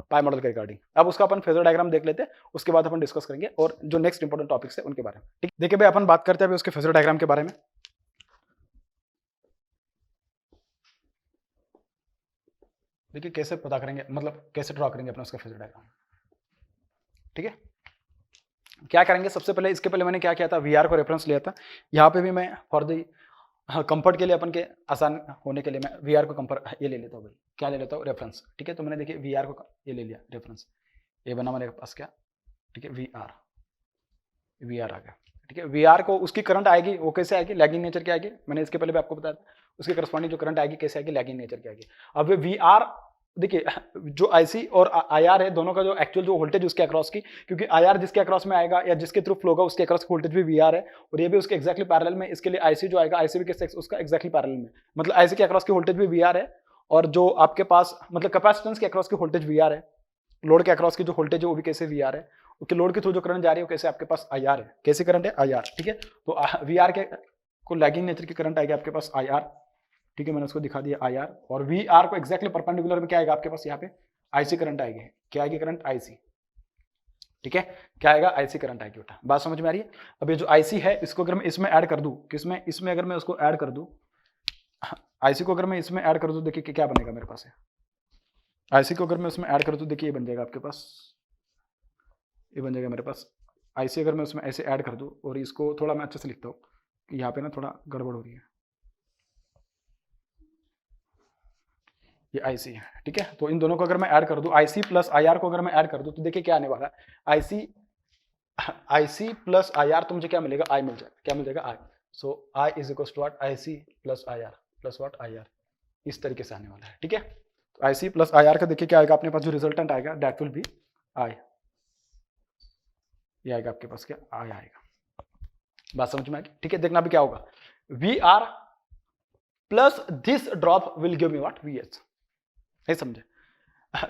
पाई मॉडल के रिगार्डिंग। अब उसका अपन फेजर डायग्राम देख लेते हैं, उसके बाद अपन डिस्कस करेंगे और जो नेक्स्ट इंपॉर्टेंट टॉपिक्स है उनके बारे में, ठीक। देखिए भाई, अपन बात करते हैं उसके फेजर डायग्राम के बारे में। देखिए कैसे पता करेंगे, मतलब कैसे ड्रॉ करेंगे अपना उसका फेजर डायग्राम, ठीक है। क्या करेंगे, सबसे पहले इसके पहले मैंने क्या किया था, वीआर को रेफरेंस लिया था। यहाँ पे भी मैं फॉर द कंफर्ट के लिए अपन के आसान होने के लिए मैं वीआर को कंफर्ट ये ले लेता हूँ भाई, क्या ले लेता हूँ, रेफरेंस, ठीक है। तो मैंने देखिए वीआर को ये ले लिया रेफरेंस, ये बना मेरे पास क्या, ठीक है, वीआर आ गया, ठीक है। वीआर को उसकी करंट आएगी, वो कैसे आएगी, लैगिंग नेचर की आएगी। मैंने इसके पहले भी आपको बताया था, उसके करस्पॉन्डिंग जो करंट आएगी कैसे आएगी, लैगिंग नेचर की आएगी। अब वीआर देखिए, जो आईसी और आईआर है दोनों का जो एक्चुअल जो वोल्टेज उसके अक्रॉस की, क्योंकि आईआर जिसके अक्रॉस में आएगा या जिसके थ्रू फ्लो होगा उसके अक्रॉस वोल्टेज भी वीआर है, और ये भी उसके एक्जैक्टली पैरेलल में। इसके लिए आईसी जो आएगा, आईसी भी उसका एक्जैक्टली पैरेलल में, मतलब आईसी के अक्रॉस की वोल्टेज भी वीआर है, और जो आपके पास मतलब कैपेसिटेंस के अक्रॉस की वोल्टेज वीआर है, लोड के अक्रॉस की जो वोल्टेज है वो भी कैसे वीआर है, क्योंकि लोड के थ्रू जो करंट जा रही है वो कैसे आपके पास आईआर है, कैसे करंट है, आईआर, ठीक है। तो वीआर के को लैगिंग नेचर की करंट आएगी आपके पास आईआर, ठीक है। मैंने उसको दिखा दिया आईआर, और वीआर को एक्जैक्टली परपेंडिकुलर में क्या आएगा आपके पास, यहाँ पे आईसी करंट आएगी, क्या आएगी करंट, आईसी, ठीक है। क्या आएगा, आईसी करंट आएगी बेटा, बात समझ में आ रही है। अब ये जो आईसी है इसको अगर मैं इसमें ऐड कर दूं, किसमें, इसमें अगर मैं उसको ऐड कर दूं, आईसी को अगर मैं इसमें ऐड कर दूं, देखिए क्या बनेगा मेरे पास है, आईसी को अगर मैं उसमें ऐड कर दूं, देखिए ये बन जाएगा आपके पास, ये बन जाएगा मेरे पास आईसी। अगर मैं उसमें ऐसे ऐड कर दूं, और इसको थोड़ा मैं अच्छे से लिखता हूँ कि यहाँ पे ना थोड़ा गड़बड़ हो रही है, ये आईसी है, ठीक है। तो इन दोनों को अगर मैं ऐड कर दूं, आईसी प्लस आईआर को अगर मैं ऐड कर दूं, तो देखिए क्या आने वाला है, आईसी प्लस आईआर, तो मुझे क्या मिलेगा, आई मिल जाएगा, क्या मिल जाएगा, I. So I is equal to what, IC plus IR plus what, IR, इस तरीके से आने वाला है, ठीक है। तो आईसी प्लस आईआर का देखिए क्या आएगा अपने पास, जो रिजल्टेंट आएगा दैट विल बी आई, ये आएगा आपके पास क्या, आई आएगा, बात समझ में आएगी, ठीक है। देखना भी क्या होगा, V R plus this drop will give me what, V H, नहीं समझे।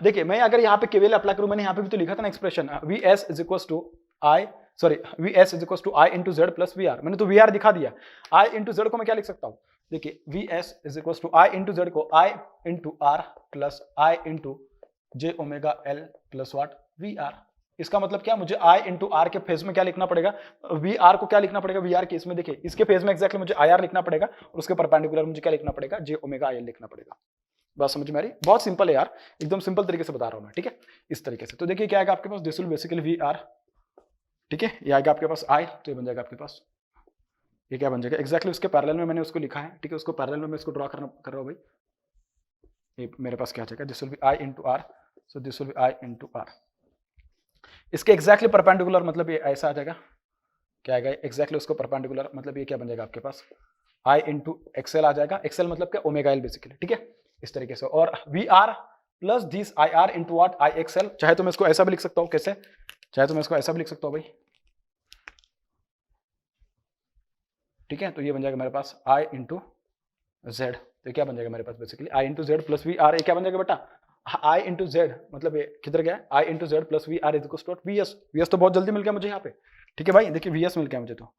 देखिए मैं अगर यहाँ पे केवीएल अप्लाई करूं, मैंने यहाँ पे भी तो लिखा था ना expression, V S is equal to I, sorry V S is equal to I into Z plus V R, मैंने तो वी आर दिखा दिया। आई इंटू जेड को मैं क्या लिख सकता हूँ, देखिए V S is equal to I into Z को I into R plus I into J omega L plus what, V R. इसका मतलब क्या, मुझे आई इंटू आर के फेज में क्या लिखना पड़ेगा, वी आर को क्या लिखना पड़ेगा, वी आर के इसमें देखिए इसके फेज में एक्जैक्टली मुझे आई आर लिखना पड़ेगा, और उसके परपेंडिकुलर मुझे क्या लिखना पड़ेगा, जे ओमेगा एल लिखना पड़ेगा। बात समझ में आ रही, बहुत सिंपल है यार, एकदम सिंपल तरीके से बता रहा हूं मैं, ठीक है, इस तरीके से। तो देखिए क्या आएगा आपके पास, this will basically V R, ठीक है, ये आएगा आपके पास आई, तो ये बन जाएगा आपके पास, ये क्या बन जाएगा, एक्जैक्टली उसके पैरेलल में मैंने उसको लिखा है, ठीक है, उसको पैरेलल में मैं इसको ड्रॉ कर रहा हूं भाई। ये मेरे पास क्या जाएगा, this will be I into R, so this will be I into R. इसके एक्जैक्टली परपेंडिकुलर मतलब ये ऐसा आ जाएगा, क्या आएगा एक्जैक्टली उसको परपेंडिकुलर, मतलब ये क्या बन जाएगा आपके पास, आई इंटू एक्सएल आ जाएगा, एक्सएल मतलब क्या, ओमेगा एल बेसिकली, ठीक है, इस तरीके से। और V R plus this I R into what, I XL, चाहे तो मैं इसको ऐसा भी लिख सकता हूं, कैसे, चाहे तो मैं इसको ऐसा भी लिख सकता हूं भाई, ठीक है। तो ये बन जाएगा मेरे पास आई इंटू जेड, तो क्या बन जाएगा मेरे पास basically I into Z plus V R, ये क्या बन जाएगा बेटा, आई इंटू जेड, मतलब ये किधर गया, I into Z plus V R is equal to V S, V S तो बहुत जल्दी मिल गया मुझे यहाँ पे, ठीक है भाई। देखिए वी एस मिल गया मुझे, तो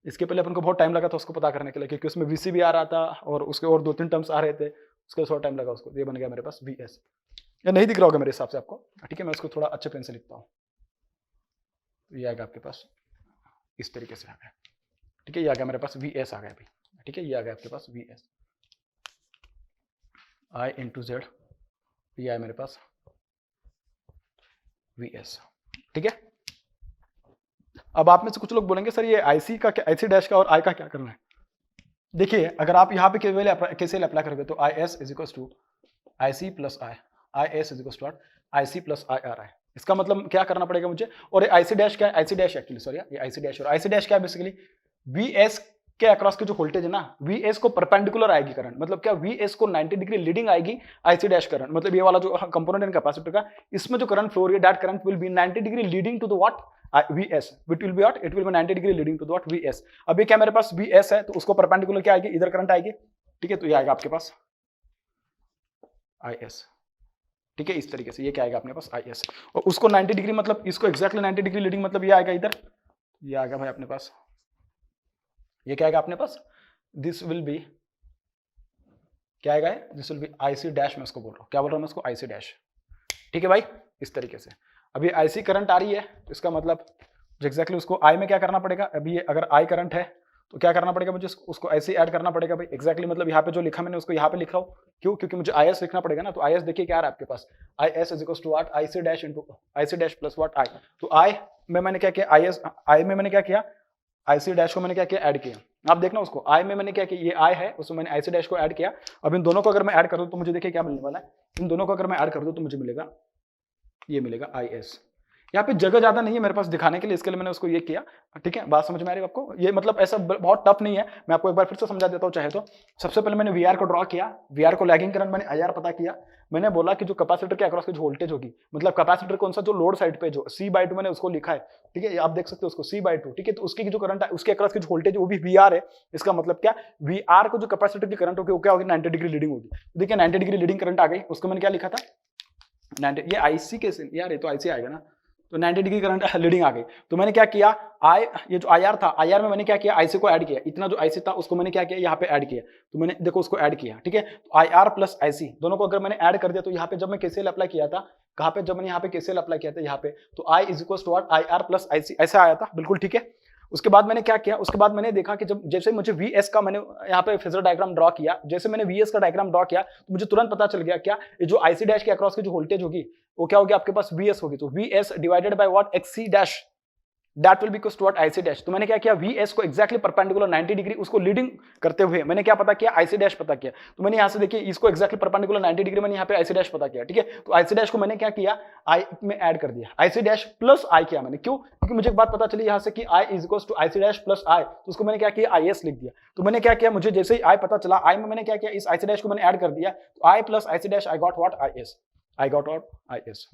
इसके पहले अपन को बहुत टाइम लगा था उसको पता करने के लिए, क्योंकि उसमें वीसी भी आ रहा था और उसके और 2-3 टर्म्स आ रहे थे, उसके थोड़ा टाइम लगा उसको। ये बन गया मेरे पास वी एस, या नहीं दिख रहा होगा मेरे हिसाब से आपको, ठीक है, मैं उसको थोड़ा अच्छे पेन से लिखता हूँ, ये आ गया आपके पास इस तरीके से आ गया, ठीक है, ये आ गया मेरे पास वी एस आ गया अभी, ठीक है, ये आ गया आपके पास we S, I into Z ये है मेरे पास VS, ठीक है। अब आप में से कुछ लोग बोलेंगे सर ये IC का क्या, IC डैश का और I का क्या करना है। देखिए अगर आप यहाँ पे KCL अप्लाई करोगे तो IS is equal to IC plus I, IS is equal to IC plus IR। इसका मतलब क्या करना पड़ेगा मुझे, और IC डैश क्या है, IC डैश एक्चुअली सॉरी ये IC डैश, और IC डैश क्या है बेसिकली VS के अक्रॉस की जो वोल्टेज है ना, VS को परपेंडिकुलर आएगी करंट, मतलब क्या VS को 90 डिग्री लीडिंग आएगी IC डैश करंट, मतलब ये वाला जो कंपोनेंट है कैपेसिटर का, इसमें जो करंट फ्लो हो रही है that current will be 90 degree leading to the what VS, it will be what, it will be 90 degree leading to the what VS। अब ये क्या मेरे पास VS है तो उसको परपेंडिकुलर क्या आएगी, इधर करंट आएगी, ठीक है, तो ये आएगा आपके पास IS, ठीक है, इस तरीके से ये क्या आएगा अपने पास IS, और उसको 90 डिग्री मतलब इसको एक्जैक्टली 90 डिग्री लीडिंग मतलब ये आएगा इधर, ये आएगा भाई अपने पास, ये क्या आएगा अपने पास, दिस विल बी क्या आएगा, this will B IC dash, मैं इसको बोल रहा हूँ, क्या बोल रहा हूँ मैं इसको, IC डैश, ठीक है भाई, इस तरीके से। अभी IC करंट आ रही है, इसका मतलब एग्जैक्टली उसको I में क्या करना पड़ेगा, अभी ये अगर I करंट है तो क्या करना पड़ेगा मुझे, उसको IC ऐड करना पड़ेगा भाई, एग्जैक्टली मतलब यहाँ पे जो लिखा मैंने उसको यहाँ पे लिख रहा हूँ, क्यों, क्योंकि मुझे IS लिखना पड़ेगा ना, तो IS देखिए क्या आ रहा है आपके पास, IS is equal to what, IC dash into IC dash plus what I, तो I में मैंने क्या किया, I में मैंने क्या किया, IC डैश को मैंने क्या किया, ऐड किया, आप देखना उसको, I में मैंने क्या किया, ये I है उसमें मैंने IC डैश को ऐड किया। अब इन दोनों को अगर मैं ऐड कर दूं तो मुझे देखिए क्या मिलने वाला है, इन दोनों को अगर मैं ऐड कर दूं तो मुझे मिलेगा, ये मिलेगा IS। यहाँ पे जगह ज्यादा नहीं है मेरे पास दिखाने के लिए, इसके लिए मैंने उसको ये किया, ठीक है, बात समझ में आ रही है आपको, ये मतलब ऐसा बहुत टफ नहीं है, मैं आपको एक बार फिर से समझा देता हूँ चाहे तो। सबसे पहले मैंने VR को ड्रॉ किया, VR को लैगिंग करंट मैंने IR पता किया, मैंने बोला कि जो कैपेसिटर के अक्रॉस की जो वोल्टेज होगी, मतलब कैपेसिटर कौन सा जो लोड साइड पे जो C/2 मैंने उसको लिखा है, ठीक है, आप देख सकते हो उसको C/2, ठीक है, तो उसकी जो करंट है उसके अक्रॉस की जो वोल्टेज वो भी VR है, इसका मतलब क्या, VR को जो कैपेसिटर की करंट होगी वो क्या होगी, 90 डिग्री लीडिंग होगी, देखिए 90 डिग्री लीडिंग करंट आ गई, उसको मैंने क्या लिखा था 90, ये IC कैसे यार, ये तो IC आएगा ना, तो 90 डिग्री करंट लीडिंग आ गई, तो मैंने क्या किया, ये जो IR था, IR में मैंने क्या किया, IC को ऐड किया, इतना जो IC था उसको मैंने क्या किया, यहाँ पे ऐड किया, तो मैंने देखो उसको ऐड किया, ठीक है, तो IR प्लस IC दोनों को अगर मैंने ऐड कर दिया तो यहाँ पे जब मैं KCL अप्लाई किया था, कहाँ पे, जब मैंने यहाँ पे KCL अप्लाई किया था यहाँ पे, तो I is equal to what, IR plus IC ऐसा आया था, बिल्कुल ठीक है। उसके बाद मैंने क्या किया, उसके बाद मैंने देखा कि जब जैसे मुझे VS का मैंने यहाँ पे फेजर डायग्राम ड्रॉ किया, जैसे मैंने VS का डायग्राम ड्रॉ किया तो मुझे तुरंत पता चल गया क्या, ये जो IC डैश के अक्रॉस की जो वोल्टेज होगी वो क्या होगी आपके पास VS होगी, तो VS divided by what XC dash, that will be equal to what IC dash. तो मैंने क्या किया, VS को एक्जैक्टली परपेंडिकुलर 90 डिग्री उसको लीडिंग करते हुए मैंने क्या पता किया, IC डैश पता किया, तो मैंने यहाँ से देखिए इसको एक्जैक्टली परपेंडिकुलर 90 डिग्री मैंने यहाँ पे IC डैश पता किया, ठीक है, तो IC डैश को मैंने क्या किया, I में ऐड कर दिया, IC डैश प्लस I किया मैंने, क्यों, क्योंकि मुझे एक बात पता चली यहाँ से कि I is equal to IC dash plus I, तो उसको मैंने क्या किया, IS लिख दिया। तो मैंने क्या किया, मुझे जैसे ही I पता चला, I में मैंने क्या किया, इस IC डैश को मैंने ऐड कर दिया, तो I plus IC dash I got what IS, I got what IS।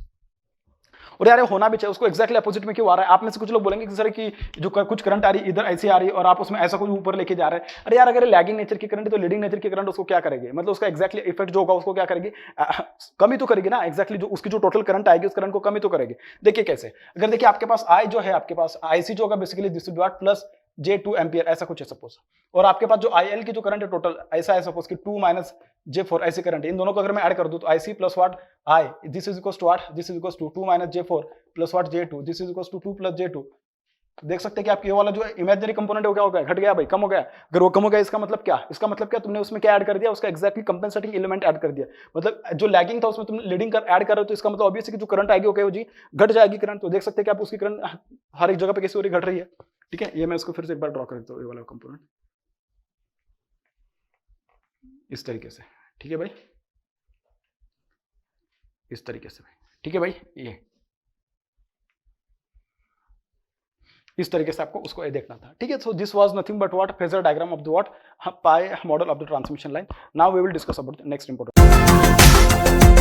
और यार होना भी चाहिए, उसको एक्जैक्टली अपोजिट में क्यों आ रहा है, आप में से कुछ लोग बोलेंगे कि सर कि जो कुछ करंट आ रही है इधर ऐसी आ रही है और आप उसमें ऐसा कुछ ऊपर लेके जा रहे हैं, अरे यार अगर लैगिंग नेचर की करंट है तो लीडिंग नेचर की करंट उसको क्या करेगी, मतलब उसका एक्जैक्टली इफेक्ट जो होगा उसको क्या करेगी, कमी तो करेगी ना, एक्जैक्टली जो उसकी जो टोटल करंट आएगी उस करंट को कमी तो करेगी। देखिए कैसे, अगर देखिए आपके पास I जो है, आपके पास IC जो होगा basically this will be what plus J2 ampere ऐसा कुछ है सपोज, और आपके पास जो IL की जो करंट है टोटल ऐसा है सपोज कि 2 माइनस J4 ऐसी करंट है, इन दोनों को अगर मैं ऐड कर दूं तो IC plus what I, this is equals to what, this is equals to 2 minus J4 plus what J2, this is equals to 2 plus J2। देख सकते हैं कि आपके ये वाला जो इमेजिनरी कंपोनेंट हो क्या हो गया, घट गया भाई, कम हो गया। अगर वो कम हो गया इसका मतलब क्या, इसका मतलब क्या, तुमने उसमें क्या ऐड कर दिया, उसका एक्जैक्टली कंपेंसेटिंग एलिमेंट ऐड कर दिया, मतलब जो लैगिंग था उसमें तुम लीडिंग कर ऐड कर रहे हो, तो इसका मतलब ऑब्वियसली कि जो करंट आएगी ओके जी घट जाएगी करंट। तो देख सकते हैं कि आप उसकी करंट हर एक जगह पे कैसे हो रही घट रही है, ठीक है। ये मैं इसको फिर से एक बार ड्रॉ कर देता हूँ, ये वाला कंपोनेंट इस तरीके से, ठीक है भाई, इस तरीके से भाई, ठीक है भाई, ये इस तरीके से आपको उसको देखना था, ठीक है। So this was nothing but what phasor diagram of the what pi model of the transmission line. Now we will discuss about the next important